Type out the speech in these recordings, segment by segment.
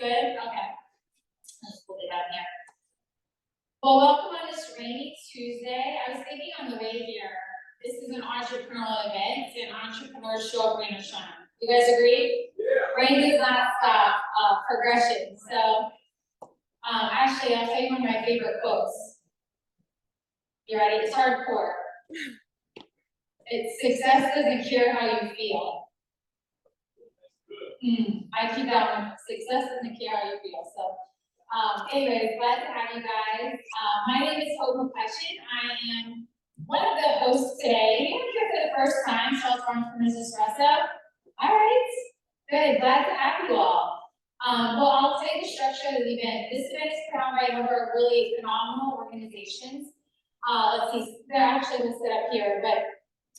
good? Okay. Let's pull it out here. Well, welcome on this rainy Tuesday. I was thinking on the way here, this is an entrepreneurial event, and entrepreneurs show up, rain or shine. You guys agree? Yeah. Rain does not stop progression. So, actually, I'll tell you one of my favorite quotes. You ready? It's hardcore. It's success doesn't care how you feel. I keep that one. Success doesn't care how you feel. So, anyways, glad to have you guys. My name is Hope McCutcheon. I am one of the hosts today. Anyone here for the first time? Shelter Entrepreneurs Espresso. All right. Good. Glad to have you all. Well, I'll tell you the structure of the event. This event is put on by a number of really phenomenal organizations. Let's see. They're actually listed up here, but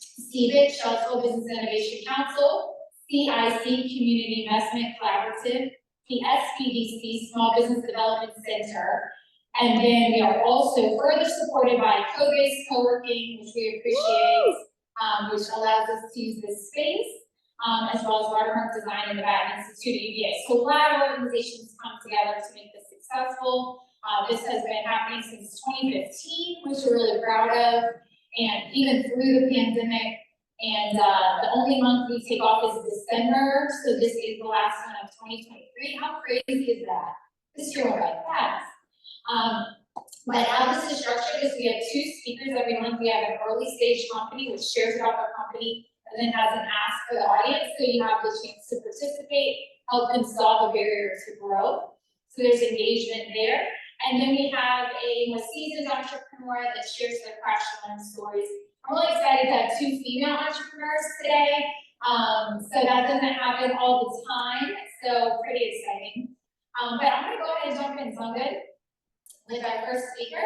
CBIC, Charlottesville Business Innovation Council, CIC, Community Investment Collaborative, the SPDC, Small Business Development Center, and then we are also further supported by Co-Base Co-working, which we appreciate, which allows us to use this space, as well as Watermark Design and the Baton Institute at UVA. So a lot of organizations come together to make this successful. This has been happening since 2015, which we're really proud of, and even through the pandemic. And the only month we take off is December, so this is the last one of 2023. How crazy is that? This year went by fast. But how this is structured is we have 2 speakers every month. We have an early stage company which shares about their company and then has an ask for the audience, so you have the chance to participate, help them solve a barrier to growth. So there's engagement there. And then we have a more seasoned entrepreneur that shares their crash and learn stories. I'm really excited to have 2 female entrepreneurs today. So that doesn't happen all the time, so pretty exciting. But I'm gonna go ahead and jump in, sound good? With our first speaker.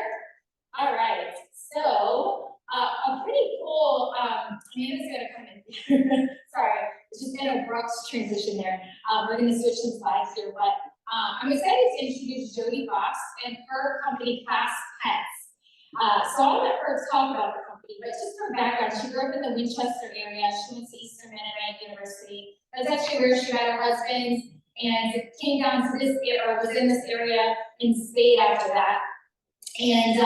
All right, so a pretty cool, Amanda's gonna come in. Sorry, it's just been a abrupt transition there. We're gonna switch some slides here, but I'm excited to introduce Jodi and her company, Petz. So I'll let her talk about the company, but just her background, she grew up in the Winchester area. She went to Eastern Mennonite University. That's actually where she met her husband and came down to this area, or was in this area and stayed after that. And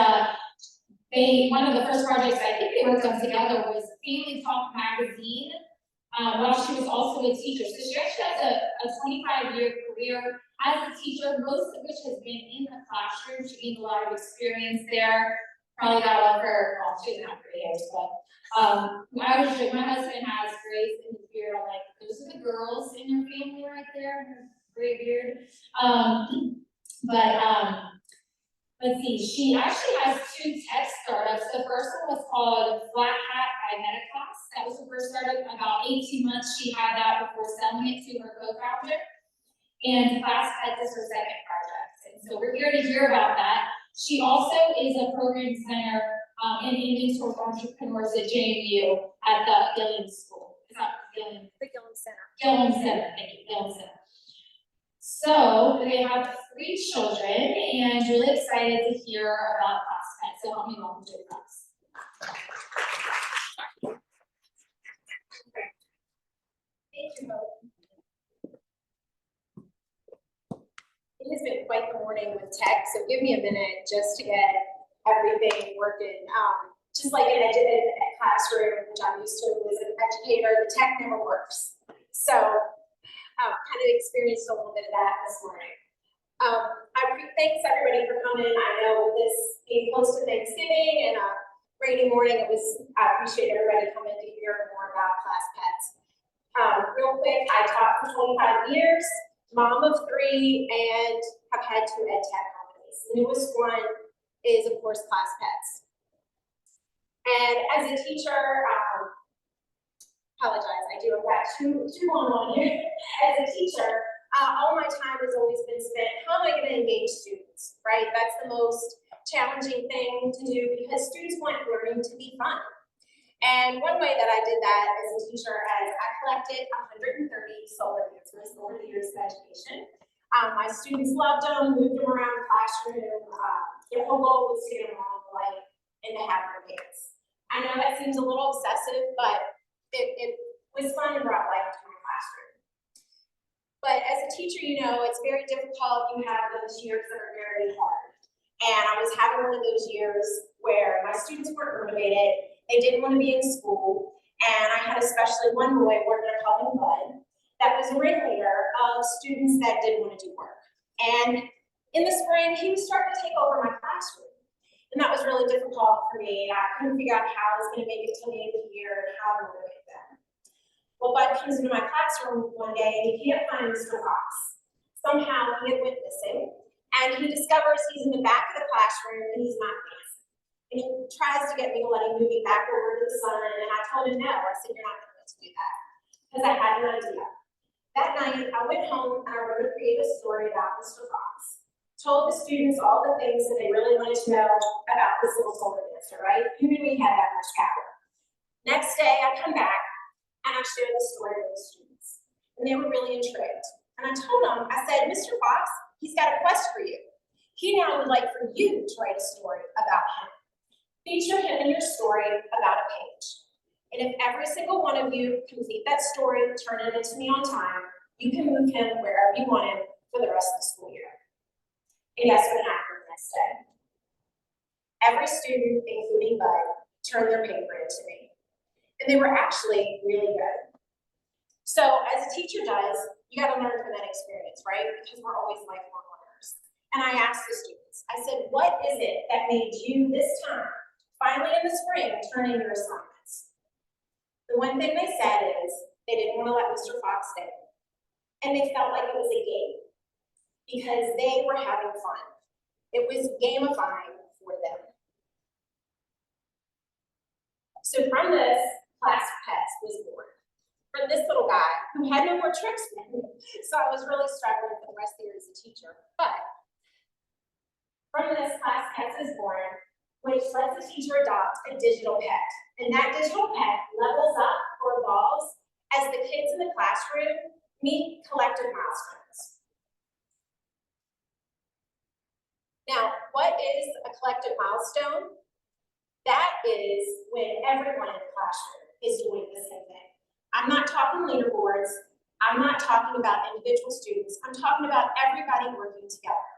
one of the first projects I think they worked on together was Family Talk magazine, while she was also a teacher. So she actually has a 25-year career as a teacher, most of which has been in the classroom. She gained a lot of experience there. Probably got all her, well, she doesn't have gray hairs, but my husband has grays in his beard. I'm like, those are the girls in your family right there, gray beard. Let's see, she actually has 2 tech startups. The first one was called Flat Hat by Metaclass. That was her first startup. About 18 months she had that before selling it to her co-founder. And Petz is her second project. And so we're here to hear about that. She also is a program designer and mentors entrepreneurs at JMU at the Gilliam School. Is that Gilliam? The Gilliam Center. Gilliam Center, thank you, Gilliam Center. So they have 3 children, and really excited to hear about Petz. So help me welcome to the class. Thank you, Hope. It has been quite the morning with tech, so give me a minute just to get everything working. Just like in a classroom, which I'm used to as an educator, the tech never works. So kind of experienced a little bit of that this morning. Thanks everybody for coming. I know this being close to Thanksgiving and a rainy morning, I appreciate everybody coming to hear more about Petz. Real quick, I taught for 25 years. Mom of 3, and have had 2 ed tech companies. The newest one is, of course, Petz. And as a teacher, apologize, I do have got two on one here. As a teacher, all my time has always been spent, how am I going to engage students, right? That's the most challenging thing to do because students want learning to be fun. And one way that I did that as a teacher is I collected 130 solar answers over the years of education. My students loved them, moved them around the classroom. Their whole goal was to get them all like and to have their kids. I know that seems a little obsessive, but it was fun and brought life to my classroom. But as a teacher, you know, it's very difficult. You have those years that are very hard. And I was having one of those years where my students weren't motivated, they didn't want to be in school, and I had especially one boy, we're going to call him Bud, that was a ringleader of students that didn't want to do work. And in the spring, he was starting to take over my classroom. And that was really difficult for me. I couldn't figure out how I was going to make it till the end of the year and how to motivate them. Well, Bud comes into my classroom one day and he can't find Mr. Fox. Somehow he had went missing, and he discovers he's in the back of the classroom and he's not dancing. And he tries to get me to let him move me back over to the sun, and I told him no. I said, you're not going to do that, because I had an idea. That night, I went home and I wrote a creative story about Mr. Fox. Told the students all the things that they really wanted to know about this little solar dancer, right? Who knew we had that much power? Next day, I come back and I shared the story with the students, and they were really intrigued. And I told them, I said, Mr. Fox, he's got a quest for you. He now would like for you to write a story about him. Feature him in your story about a page. And if every single one of you complete that story, turn it into me on time, you can move him wherever you want him for the rest of the school year. And guess what happened next day? Every student, including Bud, turned their paper into me. And they were actually really good. So as a teacher does, you gotta learn from that experience, right? Because we're always lifelong learners. And I asked the students, I said, what is it that made you this time, finally in the spring, turn in your assignments? The one thing they said is they didn't want to let Mr. Fox stay. And they felt like it was a game because they were having fun. It was gamifying for them. So from this, class Petz was born. From this little guy who had no more tricks for me. So I was really struggling for the rest of the year as a teacher. But from this, class Petz is born, which lets the teacher adopt a digital pet. And that digital pet levels up or evolves as the kids in the classroom meet collective milestones. Now, what is a collective milestone? That is when everyone in the classroom is doing the same thing. I'm not talking leaderboards. I'm not talking about individual students. I'm talking about everybody working together.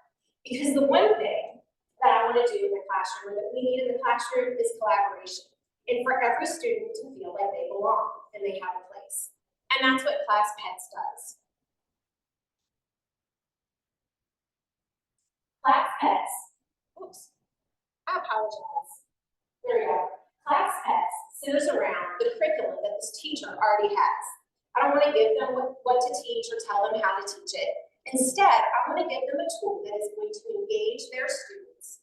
Because the one thing that I want to do in the classroom, that we need in the classroom, is collaboration. And for every student to feel like they belong and they have a place. And that's what Class Petz does. Class Petz, oops, I apologize. There we go. Class Petz centers around the curriculum that this teacher already has. I don't want to give them what to teach or tell them how to teach it. Instead, I want to give them a tool that is going to engage their students,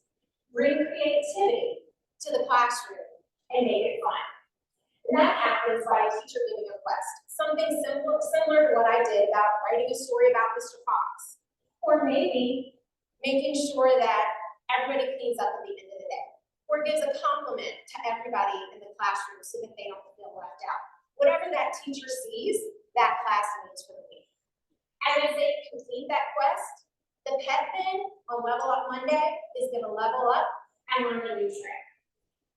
bring creativity to the classroom, and make it fun. And that happens by a teacher giving a quest. Something similar to what I did about writing a story about Mr. Fox. Or maybe making sure that everybody cleans up at the end of the day. Or gives a compliment to everybody in the classroom so that they don't feel left out. Whatever that teacher sees, that class needs for the week. And as they complete that quest, the pet bin on Level Up Monday is going to level up and learn a new trick.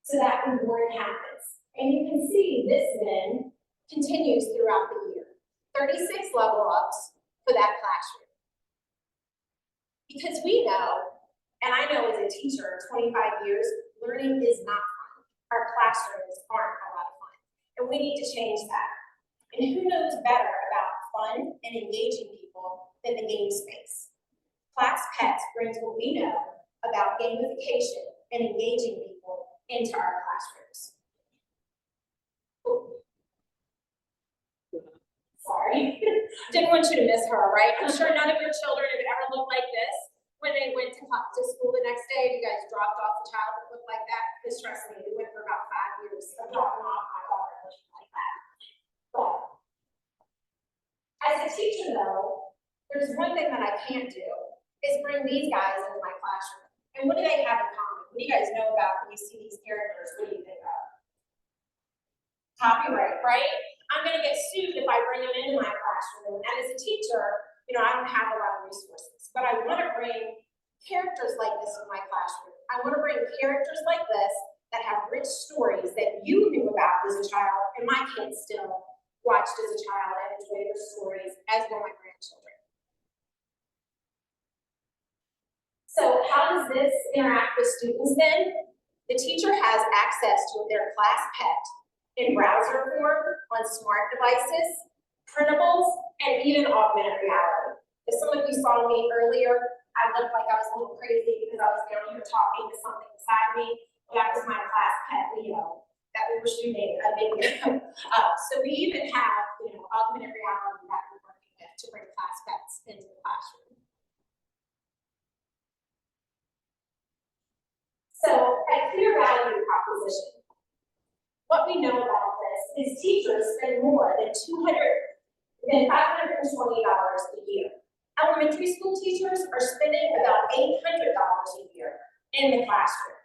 So that reward happens. And you can see this bin continues throughout the year. 36 level ups for that classroom. Because we know, and I know as a teacher of 25 years, learning is not fun. Our classrooms aren't a lot of fun. And we need to change that. And who knows better about fun and engaging people than the game space? Class Petz brings what we know about gamification and engaging people into our classrooms. Ooh. Sorry, didn't want you to miss her, right? I'm sure none of your children have ever looked like this when they went to school the next day. You guys dropped off the child that looked like that. Because trust me, we went for about 5 years of dropping off my daughter looking like that. But as a teacher, though, there's one thing that I can't do is bring these guys into my classroom. And what do they have in common? What do you guys know about when you see these characters? What do you think of? Copyright, right? I'm going to get sued if I bring them into my classroom. And as a teacher, you know, I don't have a lot of resources, but I want to bring characters like this in my classroom. I want to bring characters like this that have rich stories that you knew about as a child, and my kids still watched as a child and enjoyed their stories, as will my grandchildren. interact with students then, the teacher has access to their class pet in browser form, on smart devices, printables, and even augmented reality. If some of you saw me earlier, I looked like I was a little crazy because I was down here talking to something beside me. That was my class pet, Leo, that we were shooting a video of. So we even have, augmented reality that we're working with to bring class pets into the classroom. So a clear value proposition. What we know about this is teachers spend more than $520 a year. Elementary school teachers are spending about $800 a year in the classroom,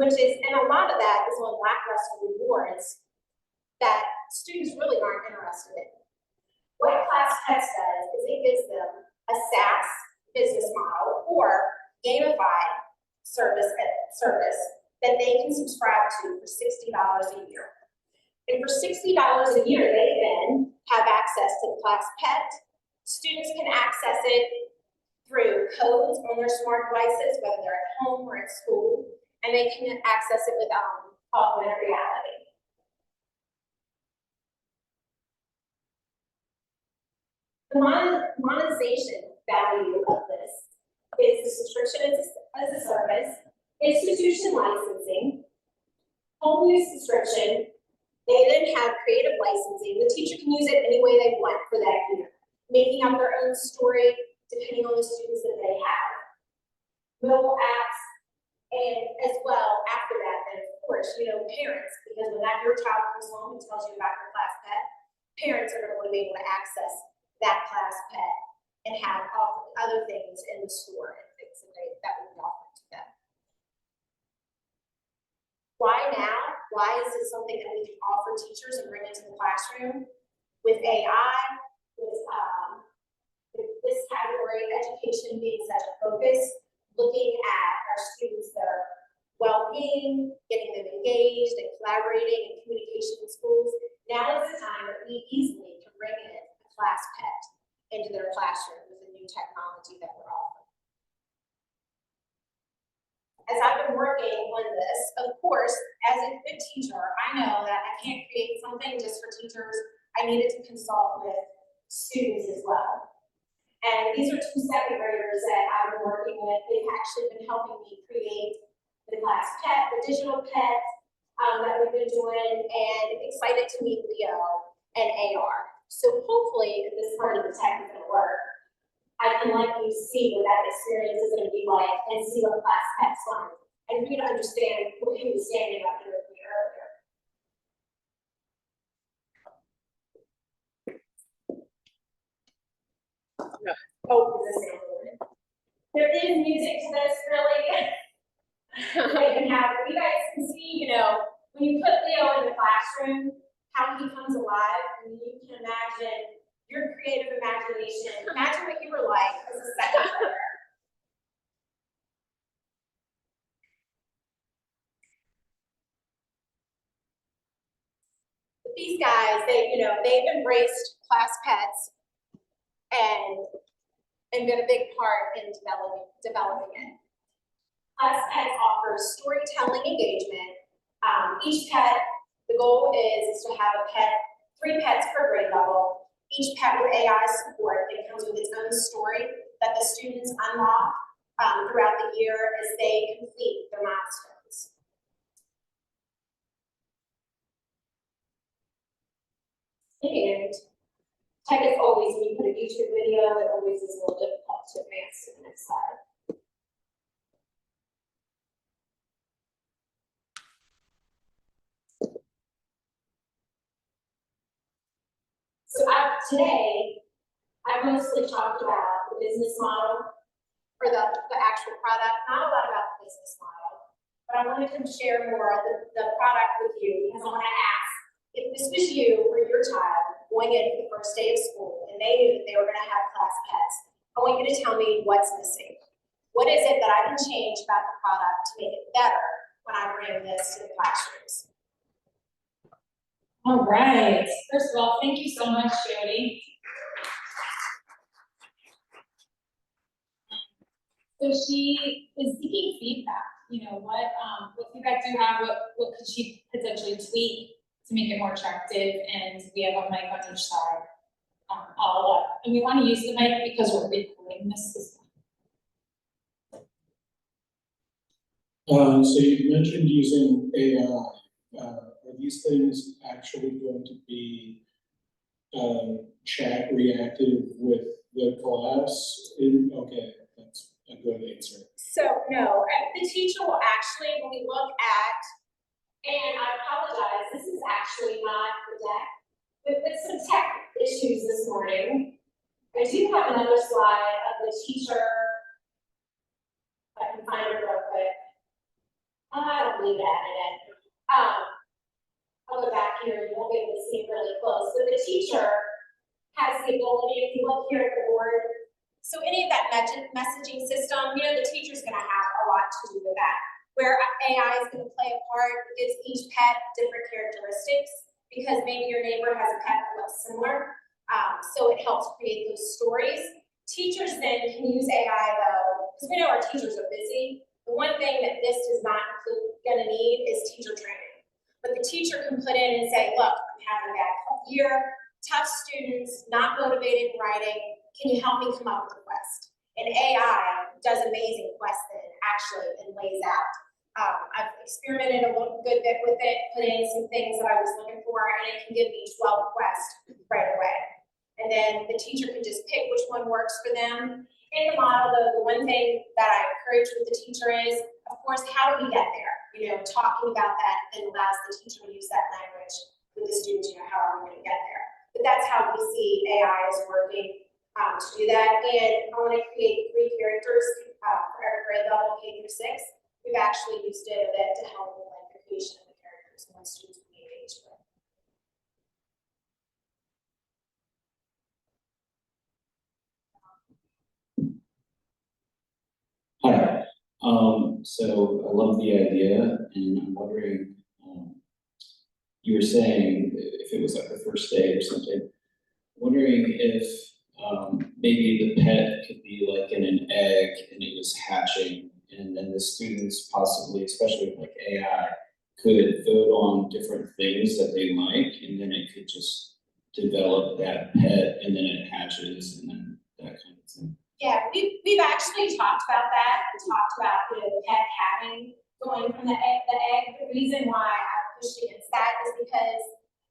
and a lot of that is on lackluster rewards that students really aren't interested in. What Class Petz does is it gives them a SaaS business model or gamified service that they can subscribe to for $60 a year. And for $60 a year, they then have access to the Class Pet. Students can access it through codes on their smart devices, whether they're at home or at school, and they can access it with augmented reality. The monetization value of this is the subscription as a service, institution licensing, home use subscription. They then have creative licensing. The teacher can use it any way they want for that year, making up their own story depending on the students that they have. Mobile apps, and as well after that, then of course, parents, because when your child comes home and tells you about your class pet, parents are going to be able to access that class pet and have other things in the store and things that will be offered to them. Why now? Why is this something that we can offer teachers and bring into the classroom? With AI, with this category, education being such a focus, looking at our students' their well-being, getting them engaged and collaborating and communication in schools, now is the time that we easily can bring in a class pet into their classroom with the new technology that we're offering. As I've been working on this, of course, as a good teacher, I know that I can't create something just for teachers. I needed to consult with students as well. And these are two second graders that I've been working with. They've actually been helping me create the class pet, the digital pet that we've been doing, and excited to meet Leo and AR. So hopefully, if this part of the tech is going to work, I can let you see what that experience is going to be like and see what class pet's like. And for you to understand what he was standing up here with me earlier. Oh, there is music to this, really. They can have, you guys can see, when you put Leo in the classroom, how he comes alive, and you can imagine your creative imagination. Imagine what you were like as a second grader. But these guys, they've embraced class pets and been a big part in developing it. Class Pets offers storytelling engagement. Each pet, the goal is to have 3 pets per grade level. Each pet with AI support that comes with its own story that the students unlock throughout the year as they complete their milestones. And tech is always, when you put a YouTube video, it always is a little difficult to advance to the next slide. So today, I mostly talked about the business model or the actual product, not a lot about the business model, but I wanted to share more of the product with you because I want to ask, if this was you or your child going in for the first day of school and they knew that they were going to have class pets, I want you to tell me what's missing. What is it that I can change about the product to make it better when I bring this to the classrooms? All right. First of all, thank you so much, Jodi. So she is seeking feedback, what feedback do you have, what could she potentially tweak to make it more attractive, and we have a mic on each side, all up, and we wanna use the mic because we're recording this as well. So you mentioned using AI. Are these things actually going to be chat reactive with the class? Okay, that's a good answer. So no, the teacher will actually, when we look at, and I apologize, this is actually not the deck, but with some tech issues this morning, I do have another slide of the teacher. If I can find it real quick. I don't believe it added it. I'll go back here, you won't be able to see it really close, but the teacher has the ability, if you look here at the board, so any of that messaging system, the teacher's gonna have a lot to do with that. Where AI is gonna play a part, gives each pet different characteristics, because maybe your neighbor has a pet that looks similar. So it helps create those stories. Teachers then can use AI though, because we know our teachers are busy. The one thing that this does not gonna need is teacher training. But the teacher can put in and say, look, I'm having a bad year, tough students, not motivated in writing, can you help me come up with a quest? And AI does amazing quests then, actually, and lays out. I've experimented a little good bit with it, put in some things that I was looking for, and it can give me 12 quests right away. And then the teacher can just pick which one works for them. In the model, though, the one thing that I encourage with the teacher is, of course, how do we get there? Talking about that then allows the teacher to use that language with the students, how are we going to get there? But that's how we see AI is working to do that. And I want to create 3 characters for every grade level, K through 6. We've actually used it a bit to help with the creation of the characters and what students will be engaged with. Hi. So I love the idea, and I'm wondering, you were saying if it was like the first day or something, wondering if maybe the pet could be like in an egg and it was hatching, and then the students possibly, especially with like AI, could vote on different things that they like, and then it could just develop that pet, and then it hatches, and then that kind of thing. Yeah, we've actually talked about that and talked about the pet having going from the egg. The reason why I pushed against that is because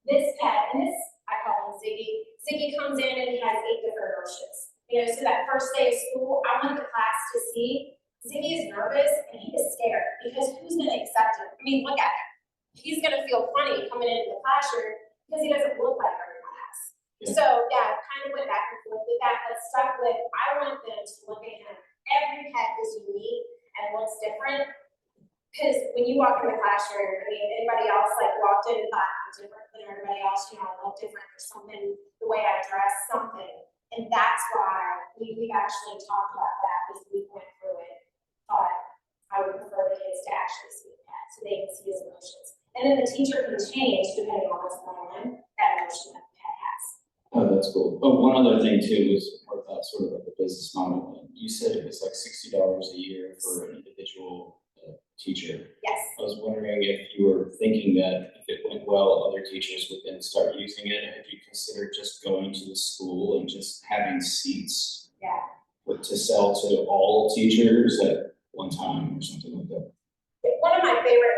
this pet, and this I call him Ziggy. Ziggy comes in and he has 8 different emotions. So that first day of school, I want the class to see Ziggy is nervous and he is scared because who's going to accept him? I mean, look at him. He's going to feel funny coming into the classroom because he doesn't look like everyone else. Yeah. So yeah, kind of went back and forth with that, but stuck with, I want them to look at him. Every pet is unique and looks different. Because when you walk in the classroom, anybody else walked in and thought I'm different than everybody else, I look different, there's something, the way I dress, something. And that's why we've actually talked about that as we went through it. Thought I would prefer the kids to actually see the pet so they can see his emotions. And then the teacher can change depending on what's going on, that emotion that the pet has. Oh, that's cool. Oh, one other thing too was sort of like the business model. You said it was like $60 a year for an individual teacher. Yes. I was wondering if you were thinking that if it went well, other teachers would then start using it. Have you considered just going to the school and just having seats? Yeah. To sell to all teachers at one time or something like that? One of my favorite,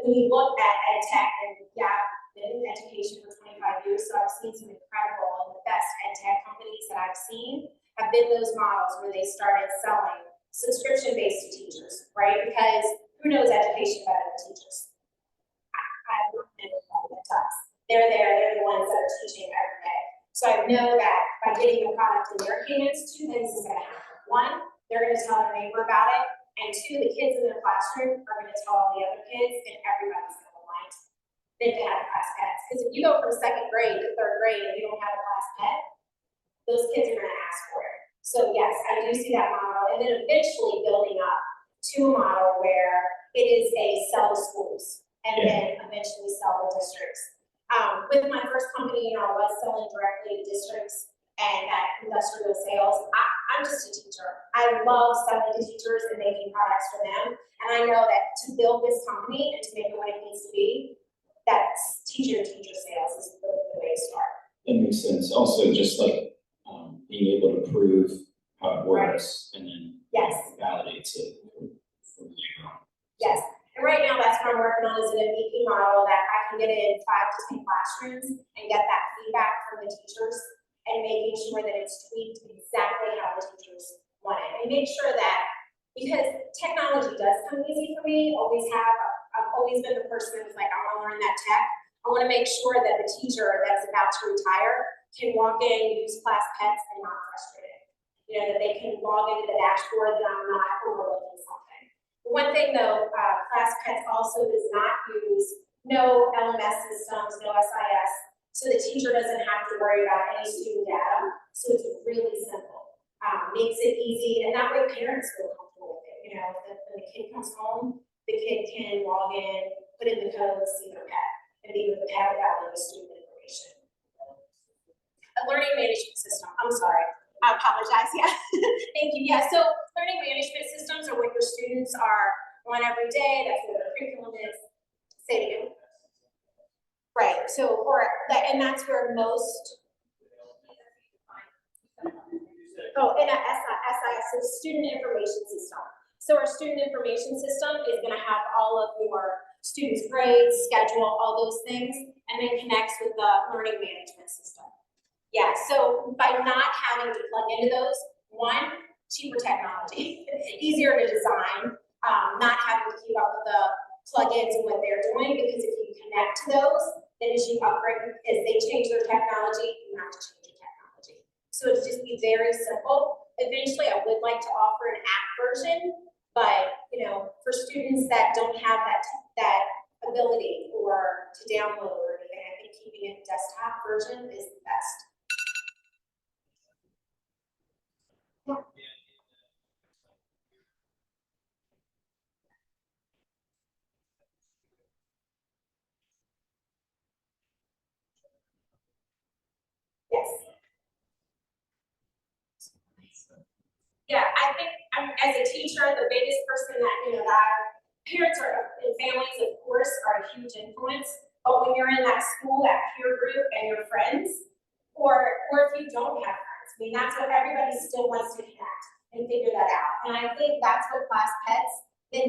when you look at ed tech, and yeah, been in education for 25 years, so I've seen some incredible and the best ed tech companies that I've seen have been those models where they started selling subscription-based to teachers, right? Because who knows education better than teachers? I've worked in it does. They're the ones that are teaching every day. So I know that by getting the product in their hands, 2 things is going to happen. 1, they're going to tell their neighbor about it, and 2, the kids in their classroom are going to tell all the other kids, and everybody's going to want them to have class pets. Because if you go from 2nd grade to 3rd grade and you don't have a class pet, those kids are going to ask for it. So yes, I do see that model, and then eventually building up to a model where it is a sell to schools and then eventually sell to districts. With my first company, I was selling directly to districts and that industrial sales. I'm just a teacher. I love selling to teachers and making products for them. And I know that to build this company and to make it what it needs to be, that's teacher-to-teacher sales is the way to start. That makes sense. Also, just like, being able to prove how it works and then Yes. validates it for later on. Yes, and right now, that's what I'm working on, is an MVP model that I can get in 5 to 10 classrooms and get that feedback from the teachers and making sure that it's tweaked exactly how the teachers want it. And make sure that, because technology does come easy for me, I've always been the person who's like, I wanna learn that tech. I wanna make sure that the teacher that's about to retire can walk in, use class Petz and not frustrated. You know, that they can log into the dashboard that I'm not overlooking something. One thing though, class Petz also does not use no LMS systems, no SIS, so the teacher doesn't have to worry about any student data. So it's really simple, makes it easy, and that way parents feel comfortable with it. You know, when the kid comes home, the kid can log in, put in the code, see their pet, and be with the pet without any student information. A learning management system, I'm sorry, I apologize, yeah, thank you, yeah, so learning management systems are what your students are on every day, that's what their curriculum is. Say it again. Right, so, and that's where most. Oh, and a SIS, so student information system. So our student information system is gonna have all of your students' grades, schedule, all those things, and then connects with the learning management system. Yeah, so by not having to plug into those, one, cheaper technology, easier to design, not having to keep up with the plugins and what they're doing, because if you connect to those, then as you upgrade, as they change their technology, you have to change your technology. So it's just be very simple. Eventually, I would like to offer an app version, but you know, for students that don't have that ability or to download or anything, I think keeping it desktop version is the best. Yes. Yeah, I think as a teacher, the biggest person that, you know, that parents are and families, of course, are a huge influence. But when you're in that school, that peer group and your friends, or if you don't have friends, I mean, that's what everybody still wants to connect and figure that out. And I think that's what Class Petz then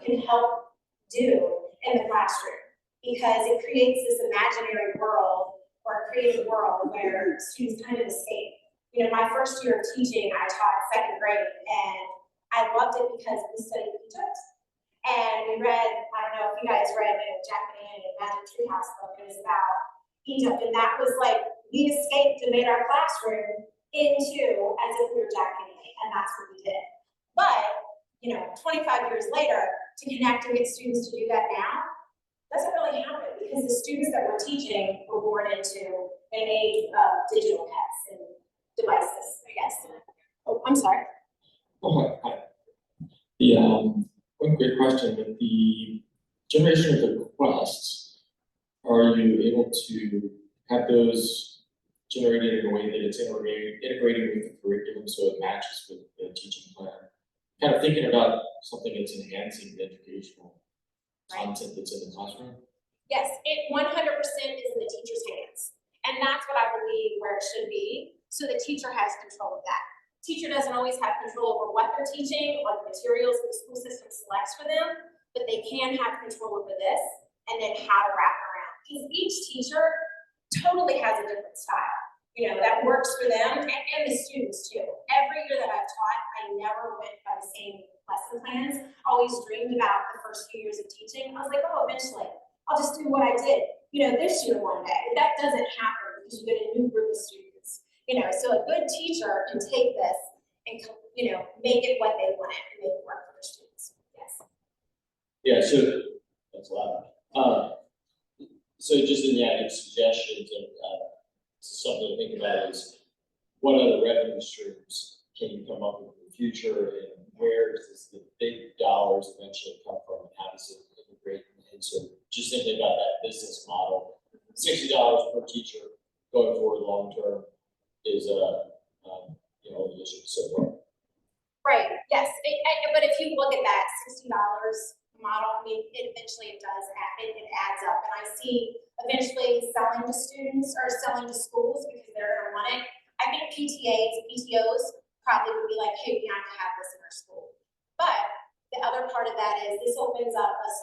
can help do in the classroom, because it creates this imaginary world or a creative world where students kind of escape. You know, my first year of teaching, I taught 2nd grade, and I loved it because we studied Egypt. And we read, I don't know if you guys read Jack and Magic Treehouse book, it was about Egypt, and that was like, we escaped and made our classroom into as if we were Jack and that's what we did. But, you know, 25 years later, to connect and get students to do that now, doesn't really happen, because the students that we're teaching were born into an age of digital pets and devices, I guess. Oh, I'm sorry. Oh, hi. One quick question, with the generation of the requests, are you able to have those generated in a way that it's integrating with the curriculum so it matches with the teaching plan? Kind of thinking about something that's enhancing the educational content that's in the classroom? Yes, it 100% is in the teacher's hands. And that's what I believe where it should be, so the teacher has control of that. Teacher doesn't always have control over what they're teaching or the materials that the school system selects for them, but they can have control over this and then how to wrap around. Because each teacher totally has a different style, you know, that works for them and the students too. Every year that I've taught, I never went by the same lesson plans. Always dreamed about the first few years of teaching. I was like, oh, eventually I'll just do what I did, you know, this year one day. But that doesn't happen because you get a new group of students. You know, so a good teacher can take this and, you know, make it what they want it and make it work for their students. Yes. Yeah, so that's a lot. So just in the added suggestions and something to think about is, what other revenue streams can you come up with in the future, and where does the big dollars eventually come from, and how does it integrate? And so just thinking about that business model, $60 per teacher going forward long term is you know, the issue so far. Right, if you look at that $60 model, I mean, it does add, it adds up. And I see eventually selling to students or selling to schools because they're gonna want it. I think PTOs probably would be like, hey, we have to have this in our school. But the other part of that is this opens up us,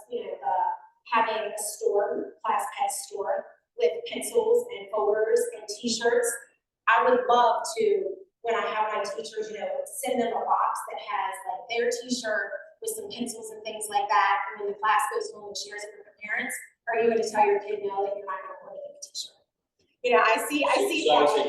having a store, class pet store with pencils and folders and t-shirts. I would love to, when I have my teachers, send them a box that has like their t-shirt with some pencils and things like that. And when the class goes home and shares it with their parents, are you going to tell your kid no that you're not going to order them a t-shirt? I see. So I would say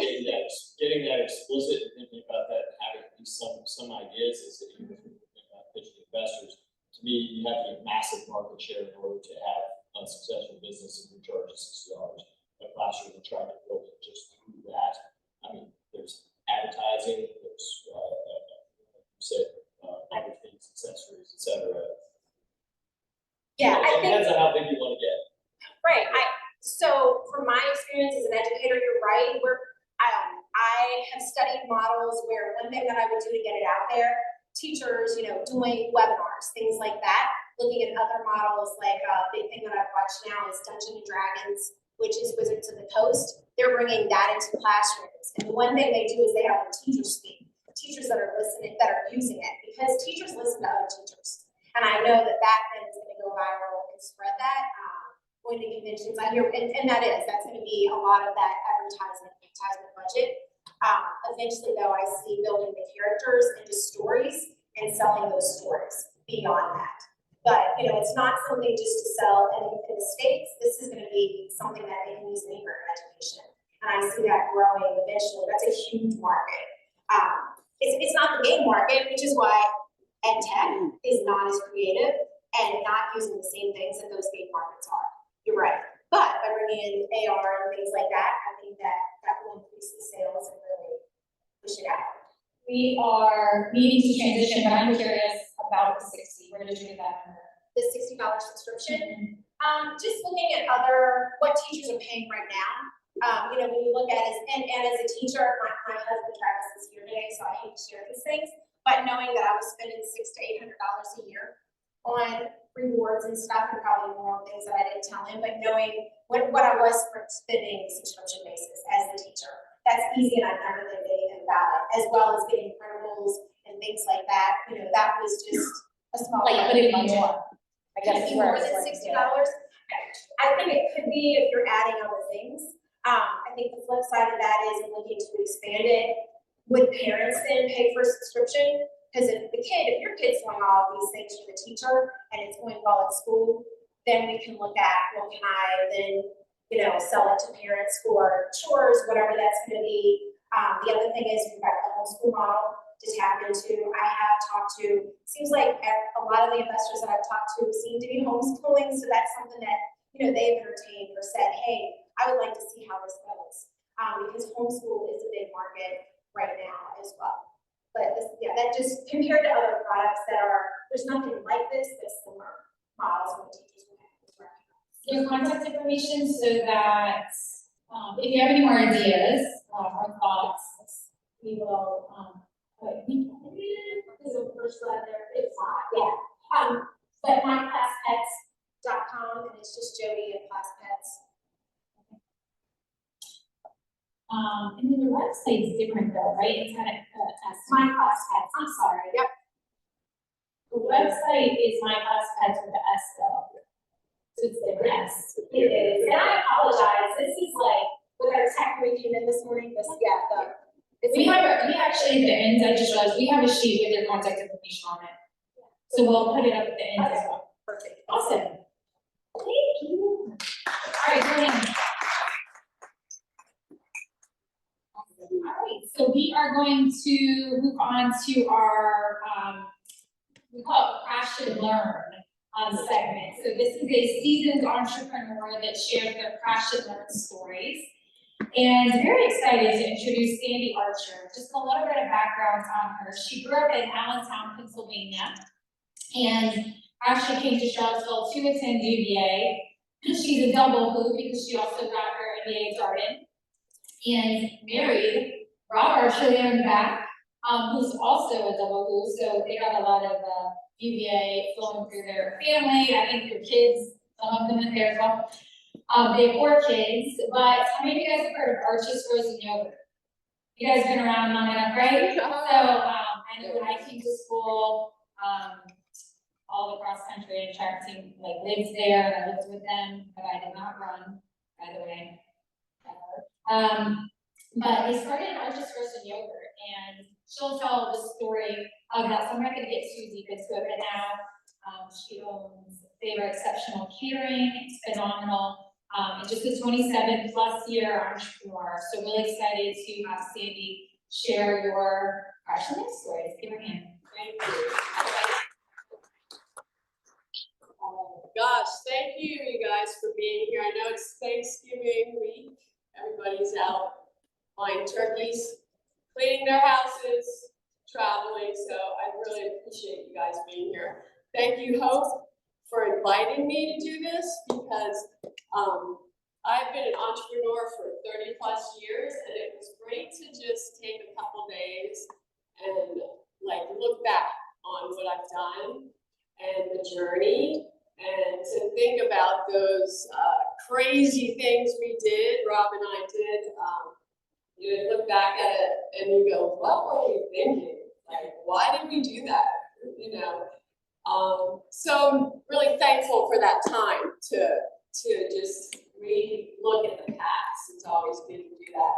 getting that explicit and thinking about that and having at least some ideas is that even if you're thinking about pitching investors, to me, you have to get massive market share in order to have unsuccessful business and you charge $60 a classroom and try to build it just through that. I mean, there's advertising, there's other things, accessories, etc. Yeah, I think. Depends on how big you want to get. Right. So from my experience as an educator, you're right. I have studied models where one thing that I would do to get it out there, teachers, doing webinars, things like that, looking at other models, like a big thing that I've watched now is Dungeons and Dragons, which is Wizards of the Coast. They're bringing that into classrooms. And the one thing they do is they have the teachers speak, teachers that are listening, that are using it, because teachers listen to other teachers. And I know that then is going to go viral and spread that. Going to conventions, I hear, and that's going to be a lot of that advertisement budget. Eventually, though, I see building the characters into stories and selling those stories beyond that. But it's not something just to sell in the States. This is going to be something that they can use anywhere in education, and I see that growing eventually. That's a huge market. It's not the game market, which is why ed tech is not as creative and not using the same things that those game markets are. You're right. But by bringing in AR and things like that, I think that will increase the sales and really push it out. We are needing to transition, but I'm curious about the 60. Where did you get that number? The $60 subscription. Just looking at what teachers are paying right now. When you look at it, and as a teacher, my husband Travis is here today, so I hate to share these things. But knowing that I was spending $600 to $800 a year on rewards and stuff, and probably more things that I didn't tell him, but knowing what I was spending subscription basis as the teacher, that's easy, and I've never been anything about it, as well as getting printables and things like that. That was just a small. Like, but it'd be more. I guess Could it be more than $60? I think it could be if you're adding other things. I think the flip side of that is looking to expand it. Would parents then pay for a subscription? Because if your kid's doing all of these things for the teacher and it's going well at school, then we can look at, well, can I then, sell it to parents for chores, whatever that's going to be. The other thing is we've got the homeschool model to tap into. I have talked to, seems like a lot of the investors that I've talked to seem to be homeschooling. So that's something that, they've entertained or said, hey, I would like to see how this goes. Because homeschool is a big market right now as well. But that just compared to other products there's nothing like this, but similar models when teachers will have to recognize. Your contact information so that if you have any more ideas or thoughts, we will Is the first letter? It's not, yeah. But myclasspets.com, and it's just Jodi at ClassPets. And then your website's different though, right? It's kind of My Class Pets, I'm sorry, yep. The website is My Class Pets with the S though. So it's different. Yes, it is. And I apologize, this is like, with our tech we came in this morning, We actually at the end, I just realized we have a sheet with your contact information on it. So we'll put it up at the end as well. Perfect. Awesome. Thank you. All right, brilliant. All right, so we are going to move on to our, we call it Crash and Learn segment. So this is a seasoned entrepreneur that shares their Crash and Learn stories. And very excited to introduce Sandy Archer. Just a little bit of background on her. She grew up in Allentown, Pennsylvania, and actually came to Charlottesville to attend UVA. She's a double hoop because she also got her MBA Darden. And married Rob Archer there in the back. who's also a double who, so they got a lot of, UVA flowing through their family. I think their kids, some of them in there as well. They have 4 kids, but how many of you guys have heard of Arches Frozen Yogurt? You guys been around long enough, right? So, I know when I came to school, all across country and track team like lives there, and I lived with them, but I did not run, by the way. But they started Arches Frozen Yogurt, and she'll tell the story of that. So I'm not gonna get too deep into it, but now, she owns Favor Exceptional Catering. It's phenomenal. And just a 27+ year entrepreneur. So really excited to have Sandy share your crash and life stories. Give her a hand. Thank you. Oh gosh, thank you guys for being here. I know it's Thanksgiving week. Everybody's out buying turkeys, cleaning their houses, traveling. So I really appreciate you guys being here. Thank you, Hope, for inviting me to do this because I've been an entrepreneur for 30+ years, and it was great to just take a couple days and like look back on what I've done and the journey, and to think about those crazy things we did, Rob and I did. You look back at it and you go, what were we thinking? Like, why did we do that? You know. So I'm really thankful for that time to just re-look at the past. It's always good to do that.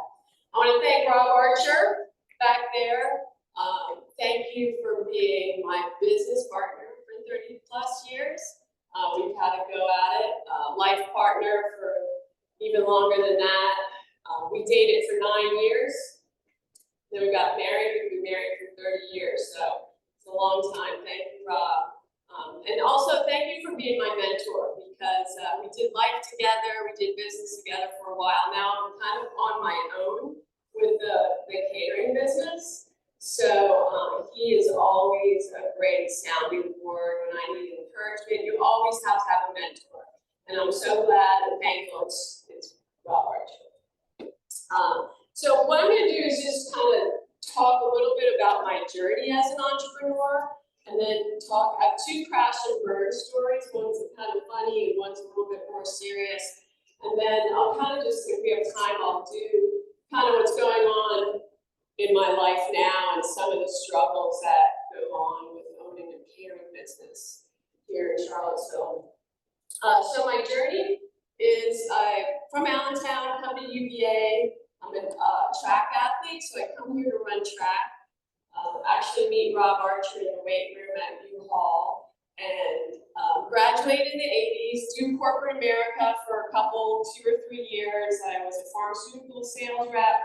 I want to thank Rob Archer back there. Thank you for being my business partner for 30+ years. We've had a go at it. Life partner for even longer than that. We dated for 9 years. Then we got married. We've been married for 30 years. So it's a long time. Thank you, Rob. And also thank you for being my mentor, because we did life together, we did business together for a while. Now I'm kind of on my own with the catering business. So he is always a great sounding board when I need encouragement. You always have to have a mentor. And I'm so glad and thankful it's Rob Archer. So what I'm going to do is just kind of talk a little bit about my journey as an entrepreneur. And then I have 2 crash and burn stories. One's kind of funny and one's a little bit more serious. And then I'll kind of just, if we have time, I'll do kind of what's going on in my life now and some of the struggles that go on with owning a catering business here in Charlottesville. So my journey is from Allentown, come to UVA. I'm a track athlete, so I come here to run track. Actually meet Rob Archer in the weight room at U-Haul, and graduated in the 80s, do corporate America for a couple, 2 or 3 years. I was a pharmaceutical sales rep.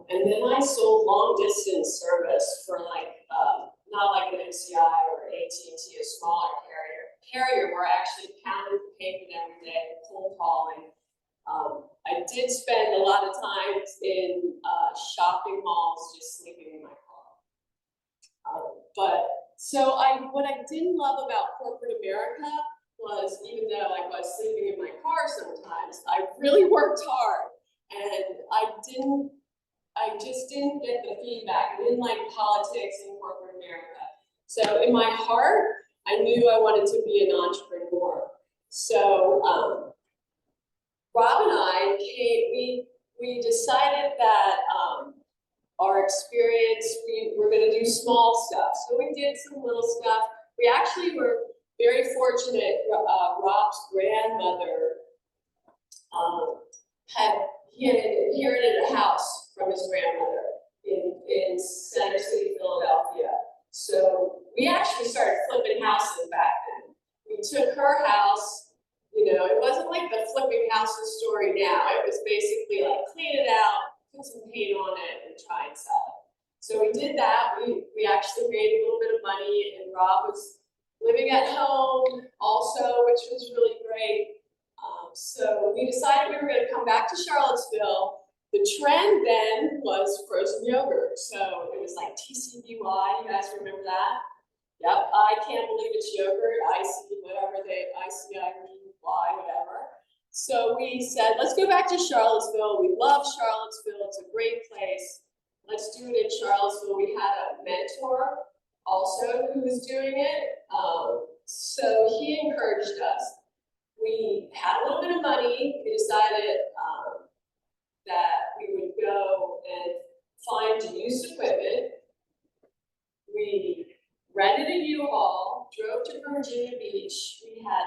And then I sold long distance service for not like an MCI or AT&T, a smaller carrier where I actually pounded the pavement every day, cold calling. I did spend a lot of time in shopping malls, just sleeping in my car. What I didn't love about corporate America was, even though I was sleeping in my car sometimes, I really worked hard, and I just didn't get the feedback. I didn't like politics in corporate America. So in my heart, I knew I wanted to be an entrepreneur. So Rob and I we decided that our experience, we were going to do small stuff. So we did some little stuff. We actually were very fortunate. Rob's grandmother had inherited a house from his grandmother in Center City, Philadelphia. So we actually started flipping houses back then. We took her house. You know, it wasn't like the flipping houses story now. It was basically like clean it out, put some paint on it, and try and sell it. So we did that. We actually made a little bit of money, and Rob was living at home also, which was really great. So we decided we were going to come back to Charlottesville. The trend then was frozen yogurt. So it was like TCBY. You guys remember that? Yep. I can't believe it's yogurt. IC, whatever whatever. So we said, let's go back to Charlottesville. We love Charlottesville. It's a great place. let's do it in Charlottesville. We had a mentor also who was doing it. So he encouraged us. We had a little bit of money. We decided that we would go and find used equipment. We rented a U-Haul, drove to Virginia Beach. We had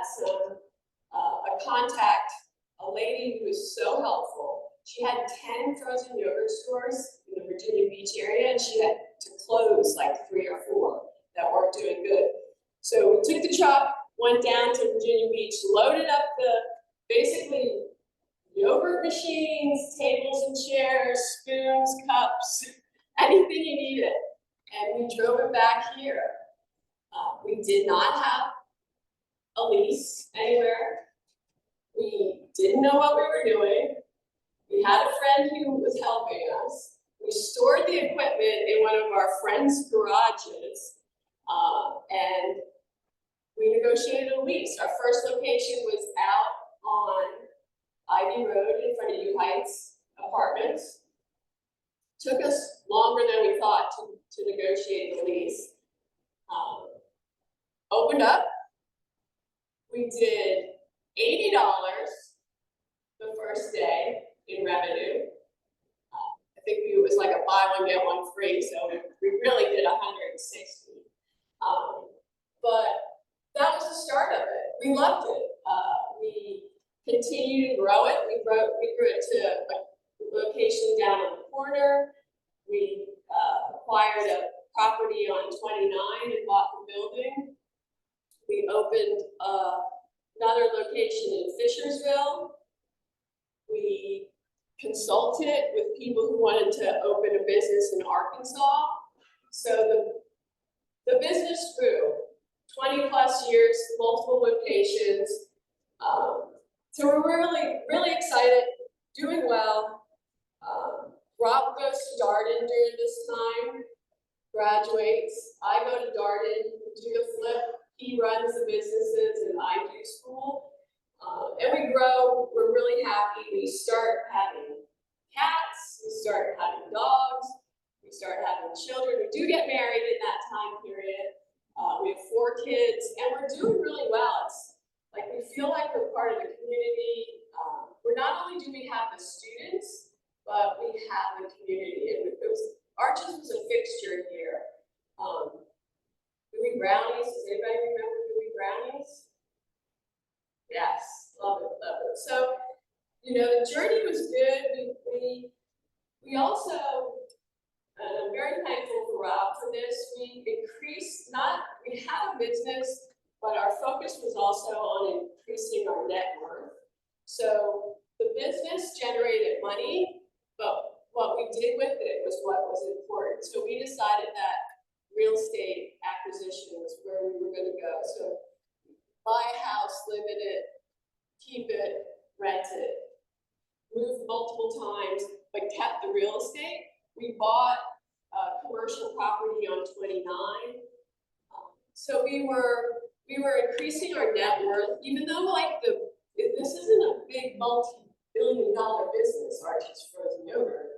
a contact, a lady who was so helpful. She had 10 frozen yogurt stores in the Virginia Beach area, and she had to close like 3 or 4 that weren't doing good. So we took the truck, went down to Virginia Beach, loaded up the basically yogurt machines, tables and chairs, spoons, cups, anything you needed. And we drove it back here. We did not have a lease anywhere. We didn't know what we were doing. We had a friend who was helping us. We stored the equipment in one of our friends' garages, and we negotiated a lease. Our first location was out on Ivy Road in front of U Heights Apartments. Took us longer than we thought to negotiate the lease. Opened up. We did $80 the first day in revenue. I think it was like a buy one, get one free, so we really did 160. But that was the start of it. We loved it. We continued to grow it. We grew it to a location down on the corner. We acquired a property on 29 and bought the building. We opened another location in Fishersville. We consulted with people who wanted to open a business in Arkansas. So the business grew 20 plus years, multiple locations. So we're really, really excited, doing well. Rob goes to Darden during this time, graduates. I go to Darden, do the flip. He runs the businesses and I do school. And we grow, we're really happy. We start having cats, we start having dogs, we start having children. We do get married in that time period. We have 4 kids and we're doing really well. It's like we feel like we're part of the community. We're not only do we have the students, but we have the community. Arches was a fixture here. Doing brownies, does anybody remember doing brownies? Yes, love it, love it. So, you know, the journey was good. We also, and I'm very thankful for Rob for this, we have a business, but our focus was also on increasing our net worth. So the business generated money, but what we did with it was what was important. So we decided that real estate acquisition was where we were going to go. So buy a house, live in it, keep it, rent it, moved multiple times, but kept the real estate. We bought a commercial property on 29. So we were increasing our net worth, even though like this isn't a big multi-billion-dollar business, Archie's Frozen Yogurt.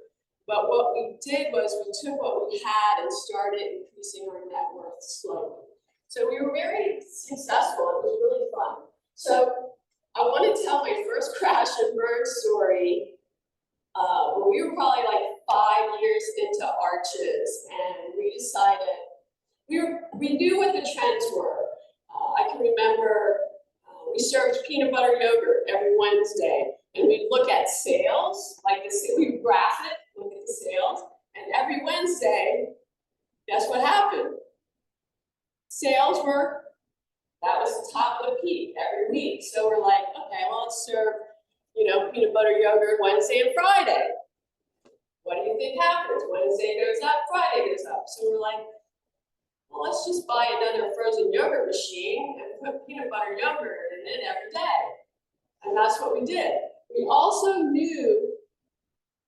But what we did was we took what we had and started increasing our net worth slowly. So we were very successful. It was really fun. So I want to tell my first crash and burn story. When we were probably like 5 years into Arches, and we decided we knew what the trends were. I can remember we served peanut butter yogurt every Wednesday, and we'd look at sales, we'd graph it, look at the sales, and every Wednesday, guess what happened? Sales that was the top of the peak every week. So we're like, okay, well, let's serve, peanut butter yogurt Wednesday and Friday. What do you think happens? Wednesday goes up, Friday goes up. So we're like, well, let's just buy another frozen yogurt machine and put peanut butter yogurt in it every day. And that's what we did. We also knew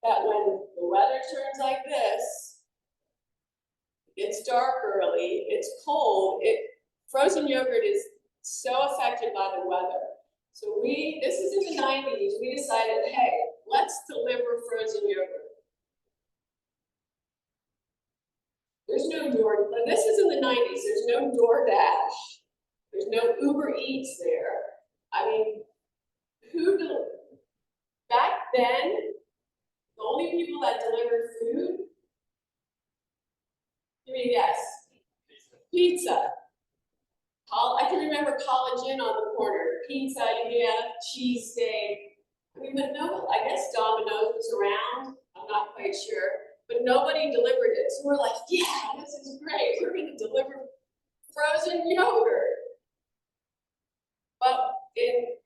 that when the weather turns like this, it's dark early, it's cold, frozen yogurt is so affected by the weather. So this is in the 90s, we decided, hey, let's deliver frozen yogurt. There's no this is in the 90s, there's no DoorDash. There's no Uber Eats there. I mean, back then, the only people that delivered food, give me a guess. Pizza. I can remember College Inn on the corner. Pizza, you have cheesesteak. I mean, but no, I guess Domino's was around. I'm not quite sure. But nobody delivered it. So we're like, yeah, this is great. We're going to deliver frozen yogurt. But in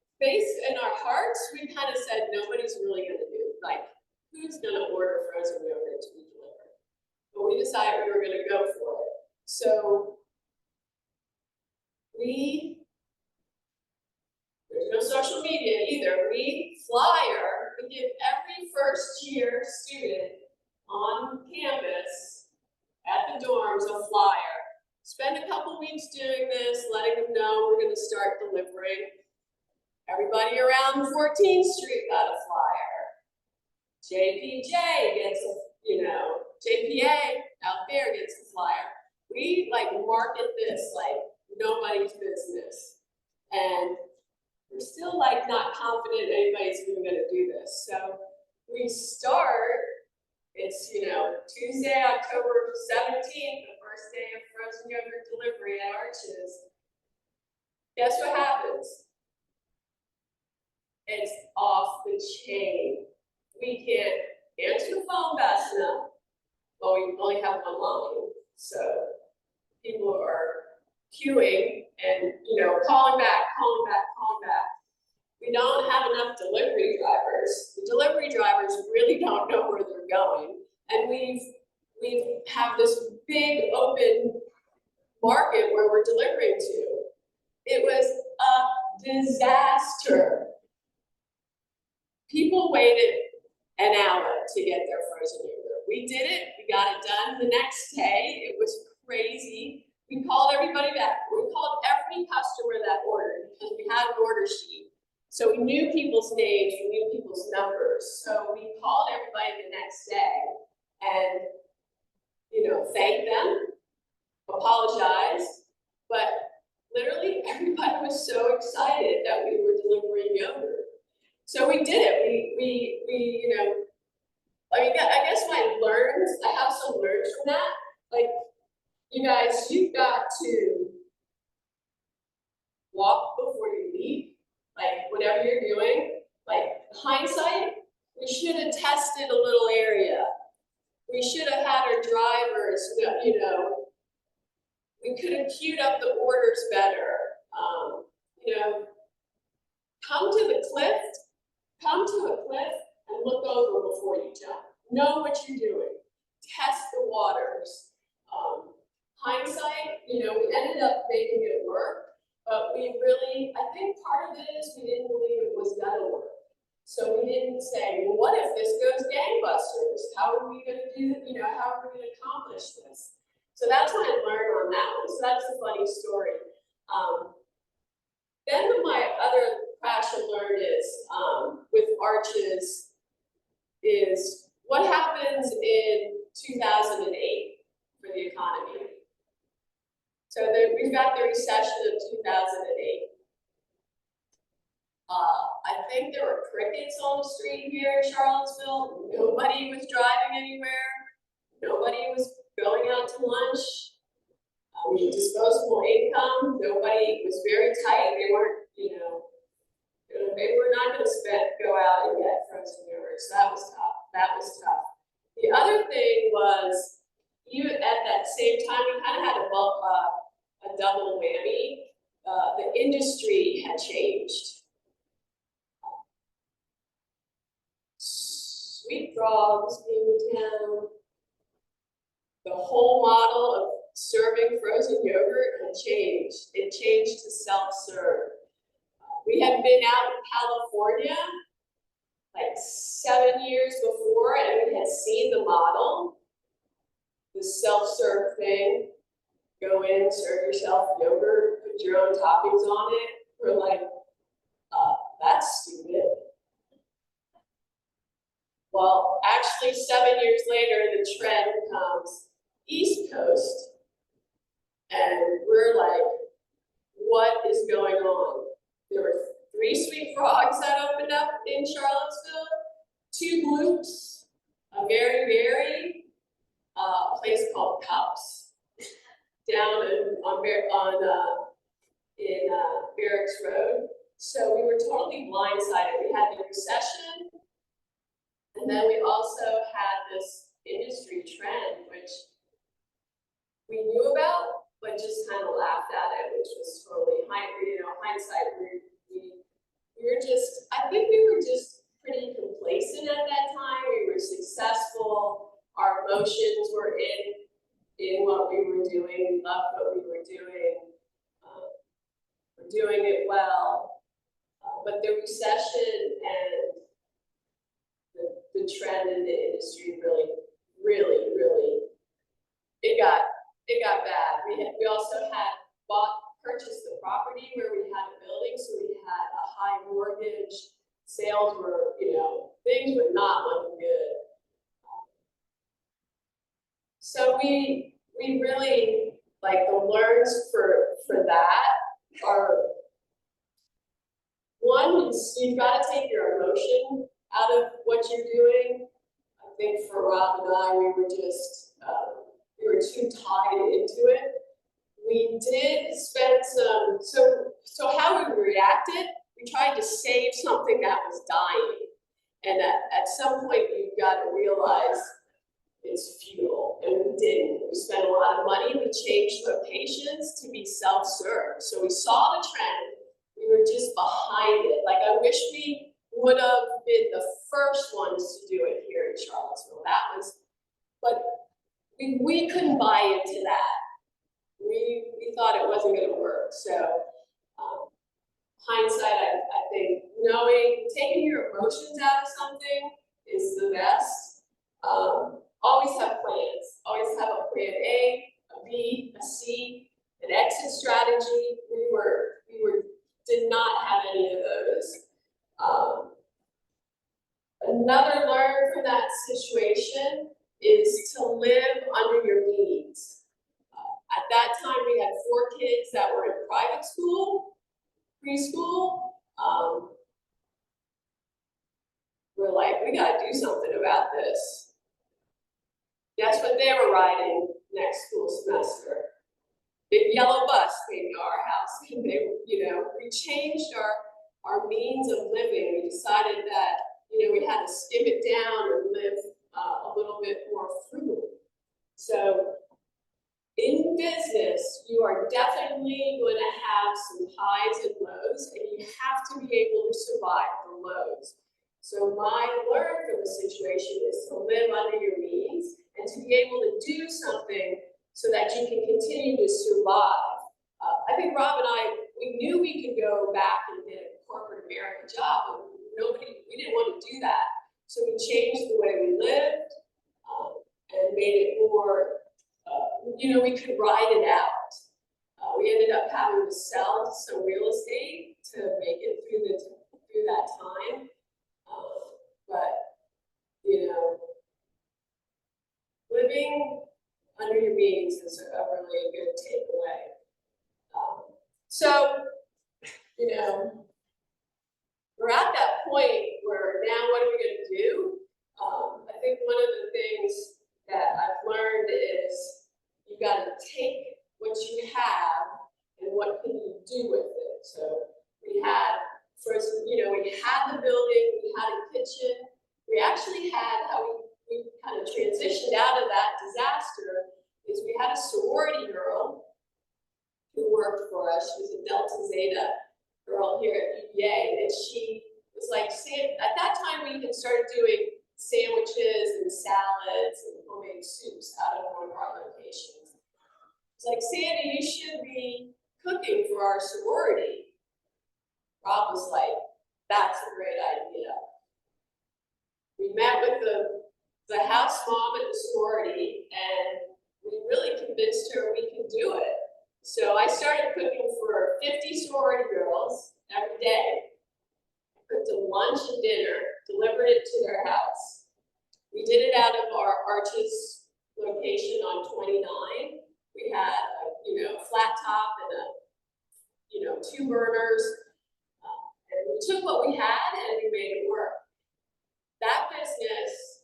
our hearts, we kind of said nobody's really going to do it. Like, who's going to order frozen yogurt to be delivered? But we decided we were going to go for it. So there's no social media either. We give every first year student on campus at the dorms a flyer. Spend a couple weeks doing this, letting them know we're going to start delivering. Everybody around 14th Street got a flyer. JPJ gets JPA out there gets a flyer. We market this like nobody's business. And we're still not confident anybody's even gonna do this. So we start, it's Tuesday, October 17th, the first day of frozen yogurt delivery at Arches. Guess what happens? It's off the chain. We can't answer the phone fast enough. Well, we only have one line, so people are queuing and calling back. We don't have enough delivery drivers. The delivery drivers really don't know where they're going, and we have this big open market where we're delivering to. It was a disaster. People waited an hour to get their frozen yogurt. We did it. We got it done the next day. It was crazy. We called everybody back. We called every customer that ordered because we had an order sheet. So we knew people's names, we knew people's numbers. So we called everybody the next day and, thanked them, apologized, but literally everybody was so excited that we were delivering yogurt. So we did it. I guess I have some learns from that. You guys, you've got to walk before you leap. Whatever you're doing, hindsight, we should have tested a little area. We should have had our drivers, we could have queued up the orders better. Come to a cliff and look over before you jump. Know what you're doing. Test the waters. Hindsight, we ended up making it work, but I think part of it is we didn't believe it was gonna work. So we didn't say, well, what if this goes gangbusters? How are we gonna how are we gonna accomplish this? So that's what I learned on that one. So that's a funny story. Then my other crash I learned is with Arches is what happens in 2008 for the economy. So we've got the recession of 2008. I think there were crickets on the street here in Charlottesville. Nobody was driving anywhere. Nobody was going out to lunch. Disposable income. Nobody was very tight. They weren't, they were not going to go out and get frozen yogurt. So that was tough. The other thing was, at that same time, we kind of had a double whammy. The industry had changed. Sweet frogs came to town. The whole model of serving frozen yogurt had changed. It changed to self-serve. We had been out in California 7 years before, and we had seen the model, the self-serve thing. Go in, serve yourself yogurt, put your own toppings on it. We're like, that's stupid. Well, actually 7 years later, the trend becomes East Coast in Barracks Road. So we were totally blindsided. We had the recession, and then we also had this industry trend, which we knew about, but just kind of laughed at it, which was totally hindsight. We were just, I think we were just pretty complacent at that time. We were successful. Our emotions were in what we were doing. We loved what we were doing. We're doing it well. But the recession and the trend in the industry really, it got bad. We also had purchased the property where we had a building, so we had a high mortgage. Sales were, things were not looking good. So we really, like, the learns for that are, one is you've got to take your emotion out of what you're doing. I think for Rob and I, we were just, we were too tied into it. We did spend some, so how we reacted, we tried to save something that was dying. And at some point, you've got to realize it's futile, and we didn't. We spent a lot of money. We changed locations to be self-serve. So we saw the trend. We were just behind it. Like, I wish we would have been the first ones to do it here in Charlottesville. But we couldn't buy into that. We thought it wasn't going to work. So hindsight, I think taking your emotions out of something is the best. Always have plans. Always have a plan A, a B, a C, an exit strategy. We did not have any of those. Another learn from that situation is to live under your means. At that time, we had 4 kids that were in private school, preschool. We're like, we gotta do something about this. Guess what they were riding next school semester? Big yellow bus came to our house, and we changed our means of living. We decided that, we had to skim it down and live a little bit more frugal. So in business, you are definitely going to have some highs and lows, and you have to be able to survive the lows. So my learn from the situation is to live under your means and to be able to do something so that you can continue to survive. I think Rob and I, we knew we could go back and get a corporate American job, but we didn't want to do that. So we changed the way we lived and made it more, we could ride it out. We ended up having to sell some real estate to make it through that time. But living under your means is a really good takeaway. So, we're at that point where now what are we going to do? I think one of the things that I've learned is you got to take what you have and what can you do with it. So we had the building, we had a kitchen. We actually had how we kind of transitioned out of that disaster is we had a sorority girl who worked for us. She was a Delta Zeta girl here at UVA, and she was like, at that time we had started doing sandwiches and salads and homemade soups out of one of our locations. It's like, Sandy, you should be cooking for our sorority. Rob was like, that's a great idea. We met with the house mom at the sorority, and we really convinced her we can do it. So I started cooking for 50 sorority girls every day. I cooked them lunch and dinner, delivered it to their house. We did it out of our Arches location on 29. We had a flat top and 2 burners. And we took what we had and we made it work. That business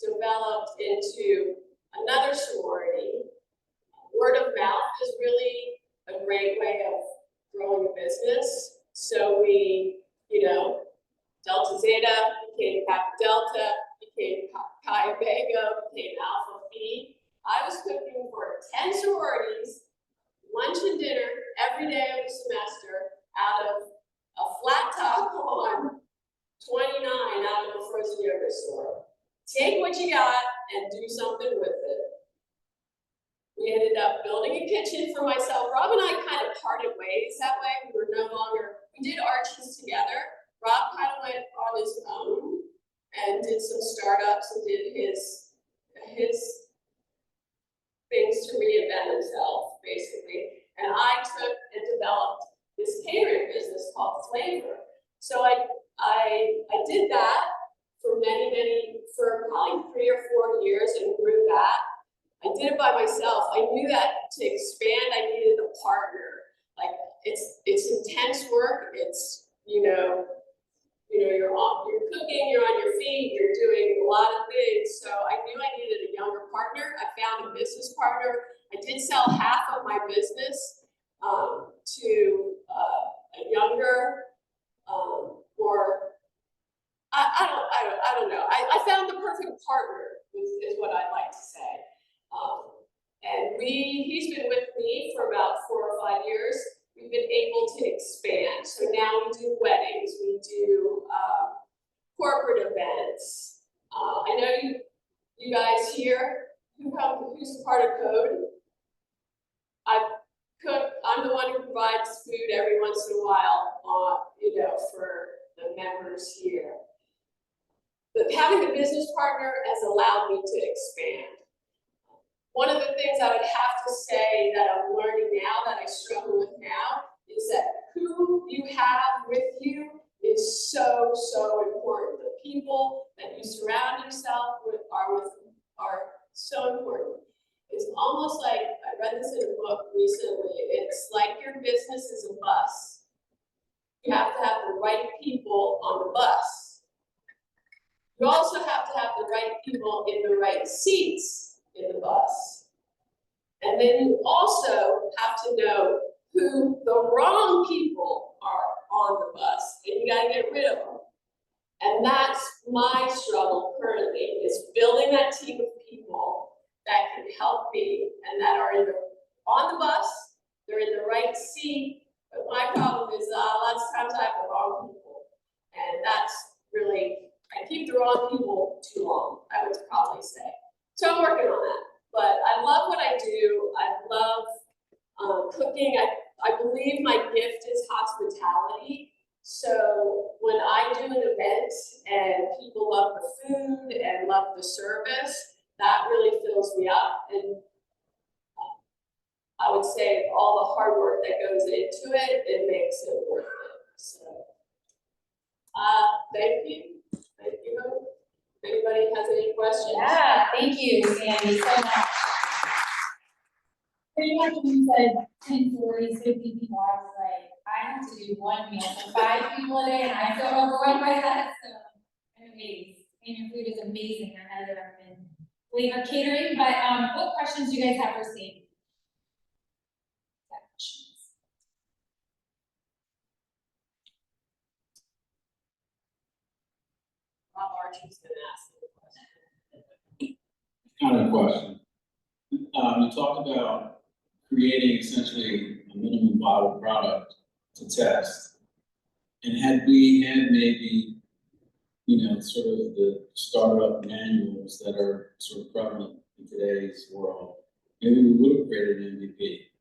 developed into another sorority. Word of mouth is building a kitchen for myself. Rob and I kind of parted ways that way. We were no longer, we did Arches together. Rob kind of went on his own and did some startups and did his things to reinvent himself, basically. And I took and developed this catering business called Flavor. So I did that for for probably 3 or 4 years and grew that. I did it by myself. I knew that to expand, I needed a partner. Like it's intense work. It's, you're cooking, you're on your feet, you're doing a lot of things. So I knew I needed a younger partner. I found a business partner. I did sell half of my business to a younger, or I don't know. I found the perfect partner is what I'd like to say. And he's been with me for about 4 or 5 years. We've been able to expand. So now we do weddings, we do corporate events. I know you guys here, who's a part of Code? I'm the one who provides food every once in a while, for the members here. But having a business partner has allowed me to expand. One of the things I would have to say that I'm learning now, that I struggle with now, is that who you have with you is so, so important. The people that you surround yourself with are so important. It's almost like, I read this in a book recently, it's like your business is a bus. You have to have the right people on the bus. You also have to have the right people in the right seats in the bus. And then you also have to know who the wrong people are on the bus, and you gotta get rid of them. And that's my struggle currently, is building that team of people that can help me and that are on the bus, they're in the right seat, but my problem is lots of times I have the wrong people. And that's really, I keep the wrong people too long, I would probably say. So I'm working on that. But I love what I do. I love cooking. I believe my gift is hospitality. So when I do an event and people love the food and love the service, that really fills me up. And I would say all the hard work that goes into it, it makes it worth it. So thank you. Thank you. If anybody has any questions? Yeah, thank you, Sandy, so much. Pretty much when you said 10, 40, 50 people, I was like, I have to do one meal for 5 people a day, and I feel overwhelmed by that, so I'm amazed. And your food is amazing. I highly recommend Flavor Catering. But what questions do you guys have for Sandy? Rob Archie's gonna ask the question. Kind of question. You talked about creating essentially a minimum viable product to test. And had we had maybe, sort of the startup manuals that are sort of prevalent in today's world, maybe we would have created an MVP.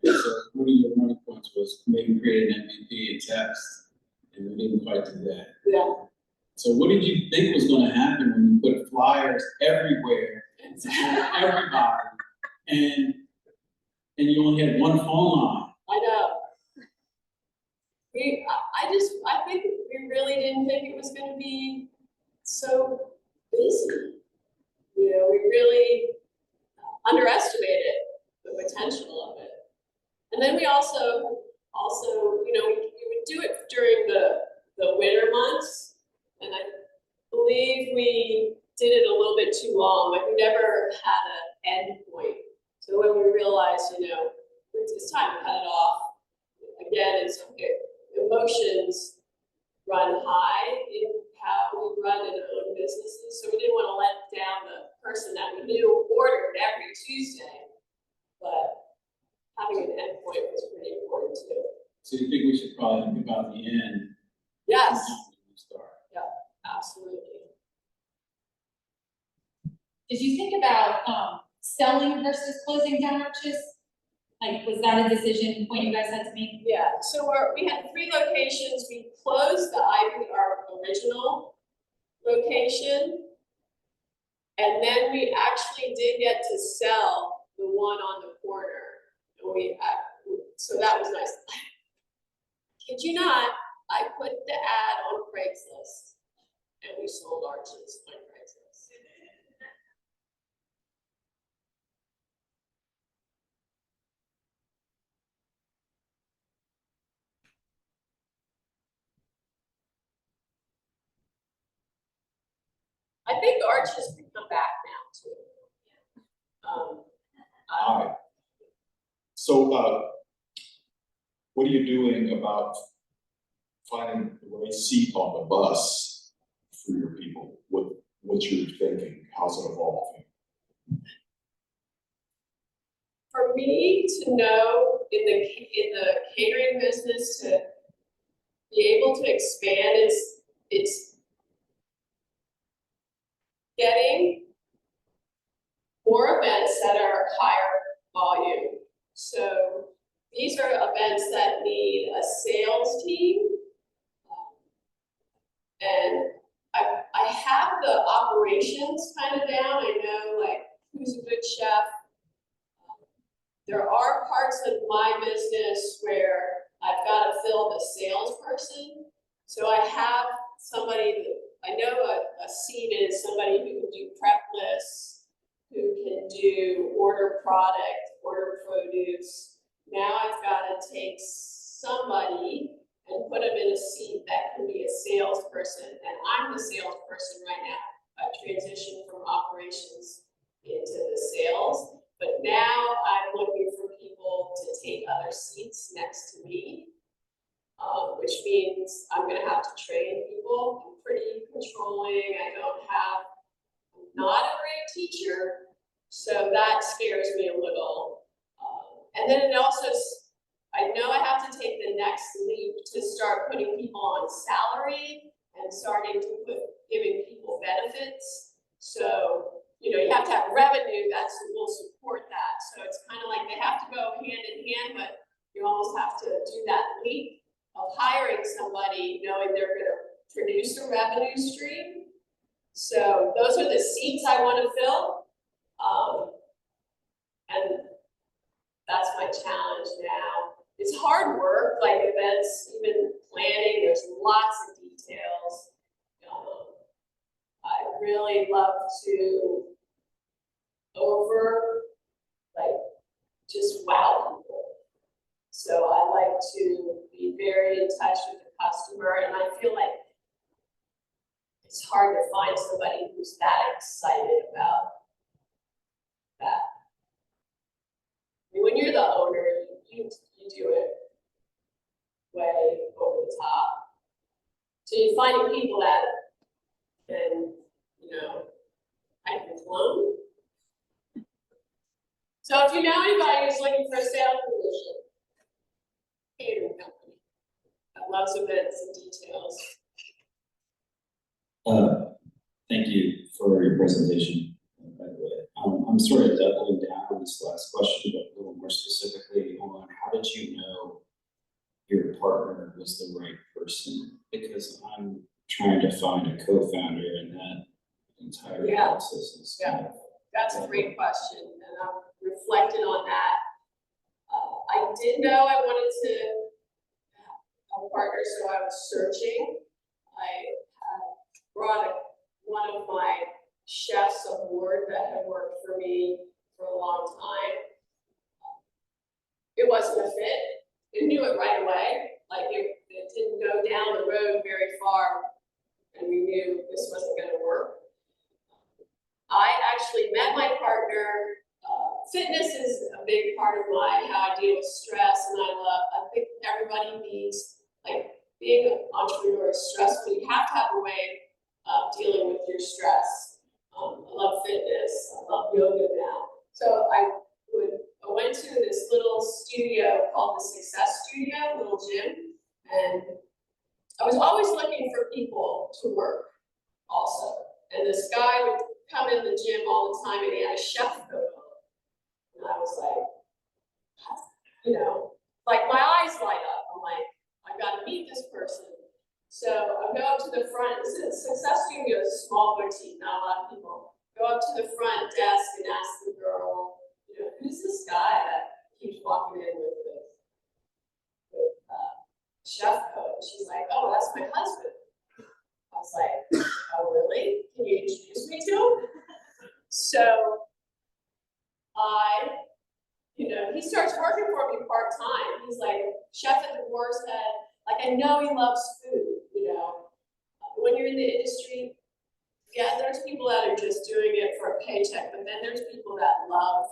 So one of your running points was maybe create an MVP and test, and we didn't quite do that. Yeah. So what did you think was going to happen when you put flyers everywhere to show everybody, and you only had one phone line? I know. I think we really didn't think it was going to be so busy. We really underestimated the potential of it. And then we also, we would do it during the winter months, and I believe we did it a little bit too long. Like we never had an end point. So when we realized, it's time to cut it off. Again, emotions run high in how we run and own businesses. So we didn't want to let down the person that we knew ordered every Tuesday. But having an end point was pretty important too. So you think we should probably think about the end? Yes. When we start? Yeah, absolutely. Did you think about selling versus closing down Arches? Like, was that a decision point you guys had to make? Yeah, so we had 3 locations. We closed the Ivy, our original location. And then we actually did get to sell the one on the corner. And so that was nice. Kid you not, I put the ad on Craigslist and we sold Arches on Craigslist. I think Arches can come back now too. Hi. So, what are you doing about finding the right seat on the bus for your people? What's your thinking? How's it evolving? For me to know in the catering business to be able to expand it's getting more events that are higher volume. So these are events that need a sales team. And I have the operations kind of down. I know like who's a good chef. There are parts of my business where I've got to fill the salesperson. So I have somebody that I know a seat is somebody who can do prep lists, who can do order product, order produce. Now I've got to take somebody and put them in a seat that can be a salesperson. And I'm the salesperson right now. I've transitioned from operations into the sales. But now I'm looking for people to take other seats next to me, which means I'm gonna have to train people. I'm pretty controlling. I'm not a great teacher, so that scares me a little. And then it also, I know I have to take the next leap to start putting people on salary and starting to giving people benefits. So, you have to have revenue that will support that. So it's kind of like they have to go hand in hand, but you almost have to do that leap of hiring somebody knowing they're going to produce a revenue stream. So those are the seats I want to fill. And that's my challenge now. It's hard work, like events, even planning, there's lots of details. I really love to just wow people. So I like to be very in touch with the customer, and I feel like it's hard to find somebody who's that excited about that. I mean, when you're the owner, you do it way over the top. So you're finding people that can, I can clone. So if you know anybody who's looking for a sales position, catering company, that loves events and details. Thank you for your presentation, by the way. I'm sort of doubling down on this last question, but a little more specifically on how did you know your partner was the right person? Because I'm trying to find a co-founder in that entire process. Is kind of, That's a great question, and I'm reflecting on that. I did know I wanted to have a partner, so I was searching. I brought one of my chefs aboard that had worked for me for a long time. It wasn't a fit. I knew it right away. Like it didn't go down the road very far, and we knew this wasn't going to work. I actually met my partner. Fitness is a big part of how I deal with stress, and I think everybody needs, like, being an entrepreneur is stressful. You have to have a way of dealing with your stress. I love fitness. I love yoga now. So I went to this little studio called the Ce2, little gym, and I was always looking for people to work also. And this guy would come in the gym all the time, and he had a chef coat on. you know, like my eyes light up. I'm like, I've got to meet this person. So I go up to the front. Success Studio is a small boutique, not a lot of people. Go up to the front desk and ask the girl, you know, who's this guy that keeps walking in with chef coat? She's like, oh, that's my husband. I was like, oh, really? Can you introduce me to him? So he starts working for me part-time. He's like chef at the Boar's Head. Like, I know he loves food, you know. When you're in the industry, yeah, there's people that are just doing it for a paycheck, but then there's people that love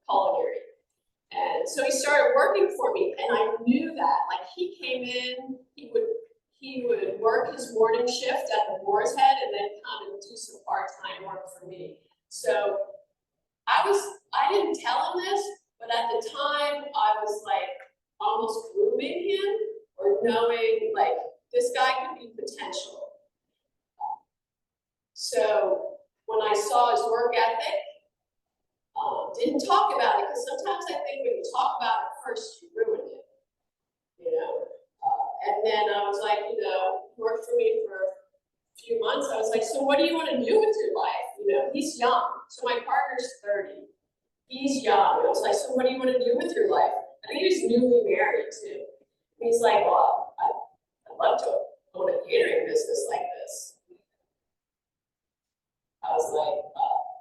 culinary. And so he started working for me, and I knew that. Like, he came in, he would work his morning shift at the Boar's Head and then come and do some part-time work for me. So I didn't tell him this, but at the time I was like almost grooming him or knowing like this guy could be potential. So when I saw his work ethic, didn't talk about it, because sometimes I think when you talk about it first, you ruin it, you know. And then I was like, you know, worked for me for a few months. I was like, so what do you want to do with your life? You know, he's young. So my partner's 30. He's young. And I was like, so what do you want to do with your life? I think he was newly married too. And he's like, well, I'd love to own a catering business like this. I was like,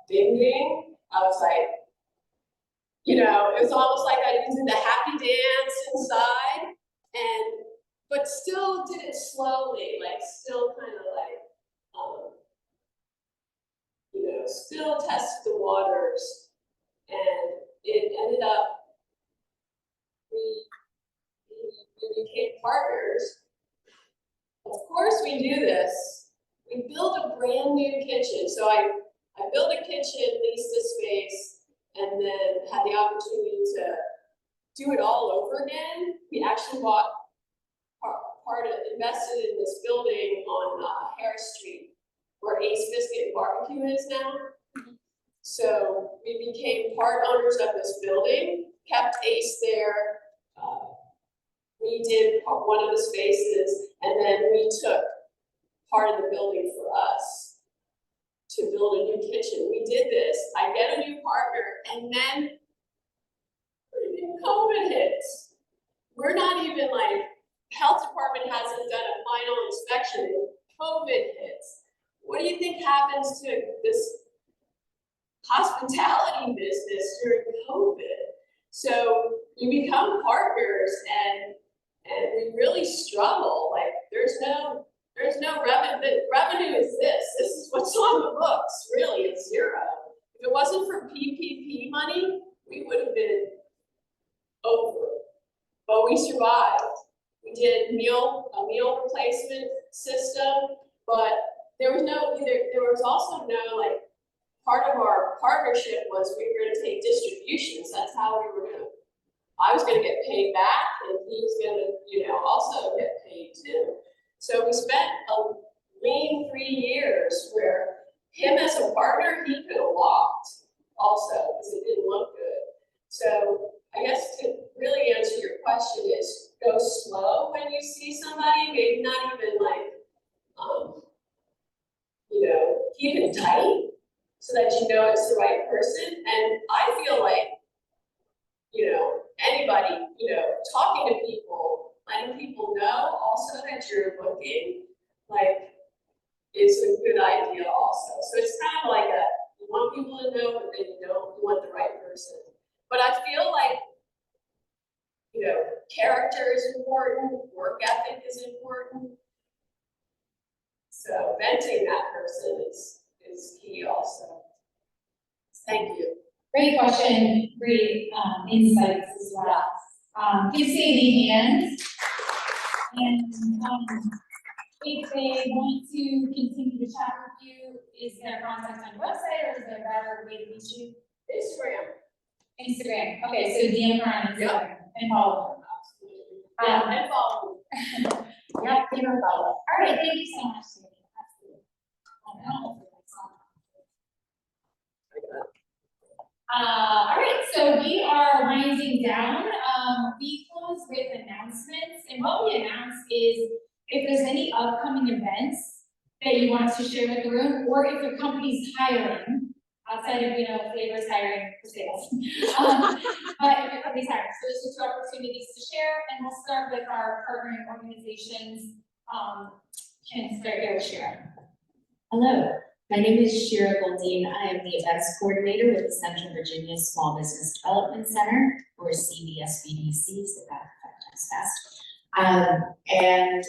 ding ding. I was like, you know, it was almost like I did the happy dance inside, but still did it slowly, like still kind of like, you know, still tested the waters, and it ended up, we became partners. Of course we do this. We built a brand new kitchen. So I built a kitchen, leased a space, and then had the opportunity to do it all over again. We actually bought invested in this building on Harris Street, where Ace Biscuit and Barbecue is now. So we became part owners of this building, kept Ace there. We did one of the spaces, and then we took part of the building for us to build a new kitchen. We did this. I get a new partner, and then COVID hits. We're not even like, health department hasn't done a final inspection, and COVID hits. What do you think happens to this hospitality business during COVID? So you become partners, and we really struggle. Like, there's no revenue. The revenue is this. This is what's on the books. Really, it's zero. If it wasn't for PPP money, we would have been over. But we survived. We did a meal replacement system, but there was also no, like, part of our partnership was we were gonna take distributions. That's how I was gonna get paid back, and he was gonna, you know, also get paid too. So we spent a lean 3 years where him as a partner, he could have walked also, because it didn't look good. So I guess to really answer your question is, go slow when you see somebody, maybe not even like, you know, keep it tight so that you know it's the right person. And I feel like, you know, anybody, you know, talking to people, letting people know also that you're looking, like, is a good idea also. So it's kind of like you want people to know, but then you want the right person. But I feel like, you know, character is important, work ethic is important. So venting that person is key also. Thank you. Great question, great insights as well. Give Sadie hands. And if they want to continue to chat with you, is there contact on your website, or is there a better way to reach you? Instagram. Okay, so DM her on Instagram. Yep. And follow her. And follow. Yep, give her a follow. All right, thank you so much, Sadie. Absolutely. All right, so we are winding down. We close with announcements, and what we announce is if there's any upcoming events that you want to share with the room, or if your company's hiring, outside of, favors hiring for sales. But if your company's hiring, so there's 2 opportunities to share, and we'll start with our partnering organizations. Can start here with Shira. Hello, my name is Shira Goldine. I am the events coordinator with the Central Virginia Small Business Development Center, or CVSBDC, so that 5 times fast. And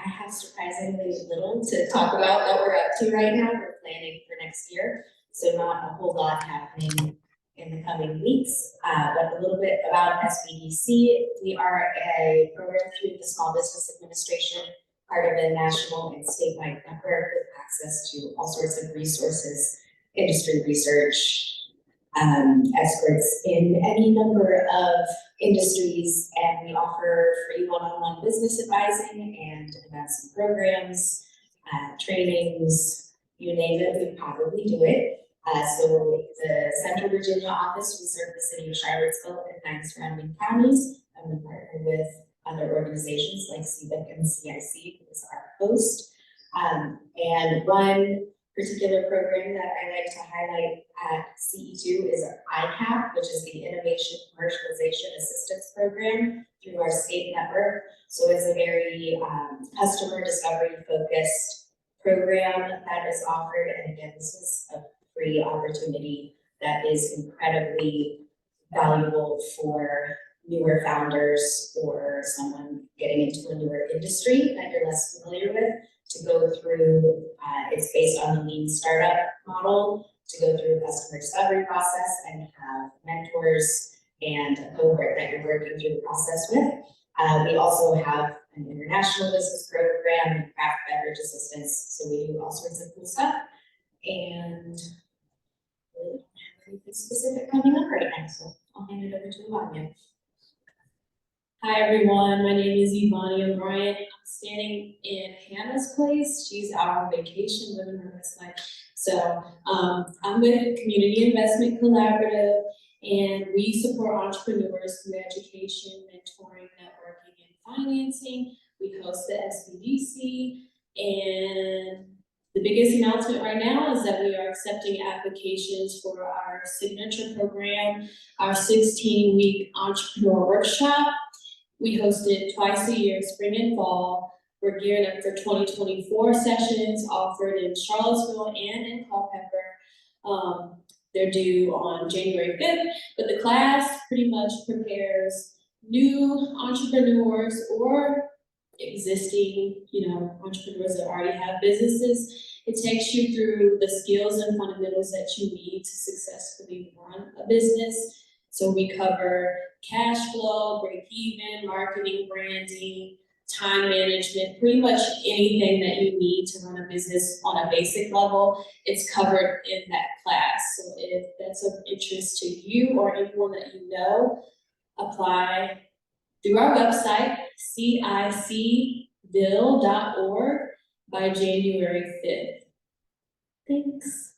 I have surprisingly little to talk about that we're up to right now. We're planning for next year, so not a whole lot happening in the coming weeks. But a little bit about SBDC. We are a program through the Small Business Administration, part of a national and statewide network with access to all sorts of resources, industry research, experts in any number of industries, and we offer free one-on-one business advising and events and programs, trainings, you name it, we probably do it. So the Central Virginia office, we serve the city of Charlottesville and 9 surrounding counties, and we partner with other organizations like CVIC and CIC, who is our host. And one particular program that I like to highlight at CE2 is our ICAP, which is the Innovation Commercialization Assistance Program through our state network. So it's a very customer discovery focused program that is offered, and again, this is a free opportunity that is incredibly valuable for newer founders or someone getting into a newer industry that you're less familiar with, to go through, it's based on the lean startup model, to go through a customer discovery process and have mentors and a cohort that you're working through the process with. We also have an international business program and craft beverage assistance, so we do all sorts of cool stuff. And really don't have anything specific coming up right now, so I'll hand it over to Ivania. Hi everyone, my name is Ivania O'Brien. I'm standing in Hannah's place. She's out on vacation, living her best life. So I'm with Community Investment Collaborative, and we support entrepreneurs through education, mentoring, networking, and financing. We host the SBDC, and the biggest announcement right now is that we are accepting applications for our signature program, our 16-week entrepreneur workshop. We host it twice a year, spring and fall. We're gearing up for 2024 sessions offered in Charlottesville and in Culpeper. They're due on January 5th, but the class pretty much prepares new entrepreneurs or existing, entrepreneurs that already have businesses. It takes you through the skills and fundamentals that you need to successfully run a business. So we cover cash flow, break even, marketing, branding, time management, pretty much anything that you need to run a business on a basic level, it's covered in that class. So if that's of interest to you or anyone that you know, apply through our website, cicville.org by January 5th. Thanks.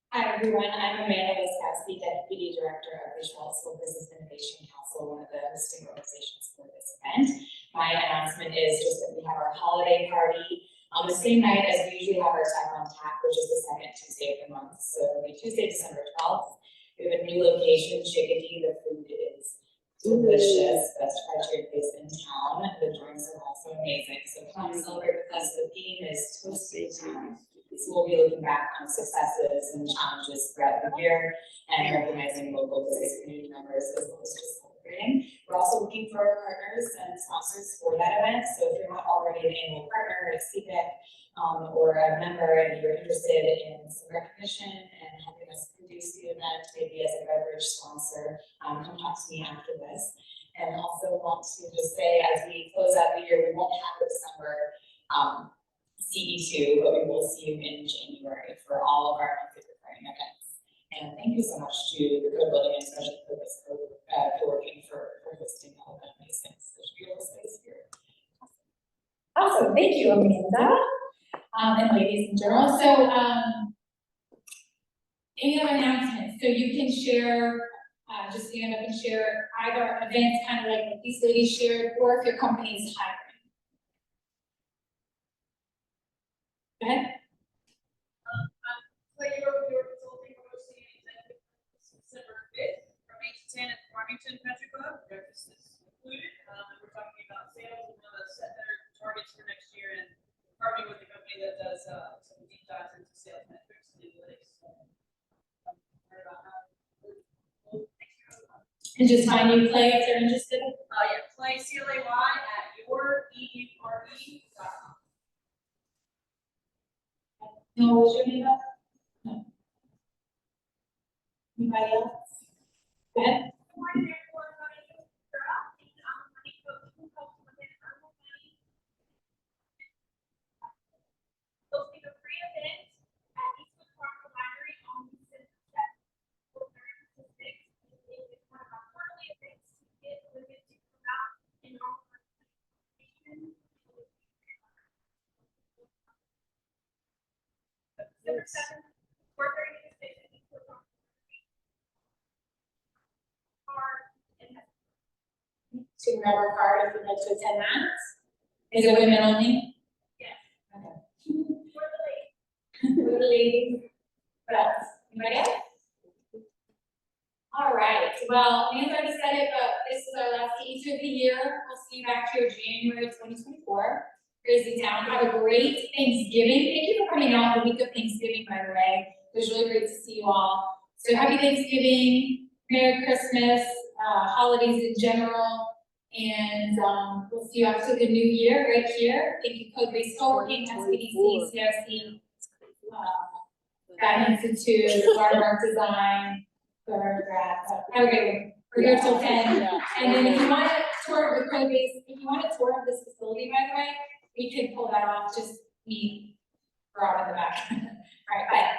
Hi everyone, I'm Amanda Wiskowski, Deputy Director of the Charlottesville Business Innovation Council, one of the hosting organizations for this event. My announcement is just that we have our holiday party on the same night as we usually have our Tech on Tap, which is the second Tuesday of the month. So it'll be Tuesday, December 12th. We have a new location, Chickadee. The food is delicious, best fried chicken place in town. The drinks are also amazing. So come celebrate with us. The theme is Toasted Time. So we'll be looking back on successes and challenges throughout the year and recognizing local business community members as well as just celebrating. We're also looking for partners and sponsors for that event. So if you're not already an annual partner at CVIC or a member and you're interested in some recognition and helping us produce the event, maybe as a beverage sponsor, come talk to me after this. And also want to just say, as we close out the year, we won't have the December CE2, but we will see you in January for all of our monthly recurring events. And thank you so much to the Code Building and Special Purpose co-working for hosting all of that amazing, such beautiful space here. Awesome, thank you, Amanda. And ladies in general. So Any other announcements? So you can share, just stand up and share either events, kind of like what these ladies shared, or if your company is hiring. Go ahead. Clay, your consulting hosting executive December 5th from 8 to 10 at the Farmington Country Club. Breakfast is included, and we're talking about sales and how to set their targets for next year and partnering with a company that does some deep dives into sales metrics and analytics. Heard about how. And just find you Clay if they're interested. Yeah, Clay, CLAY at yourEURE.com. No, what's your name up? No. Anybody else? Go ahead. Hosting a free event at Eastwood Park Library on December 7th, 4:30 to 6. It's one of our quarterly events to get women to come out and offer information. December 7th, 4:30 to 6 at Eastwood Park. To grab our card if you'd like to attend that. Is it women only? Yes. Okay. For the ladies. For the ladies. What else? Anybody else? All right, well, Nan's already said it, but this is our last teacher of the year. We'll see you back here January 2024. Crazy town. Have a great Thanksgiving. Thank you for coming out the week of Thanksgiving, by the way. It was really great to see you all. So happy Thanksgiving, Merry Christmas, holidays in general. And we'll see you after the new year right here. Thank you, Code Base Co-working, SBDC, CRC, Guide Institute, Watermark Design, for that. Have a great one. We're here till 10. And then if you want a tour of the Code Base, if you want a tour of this facility, by the way, we could pull that off, just meet Rob in the back. All right, bye.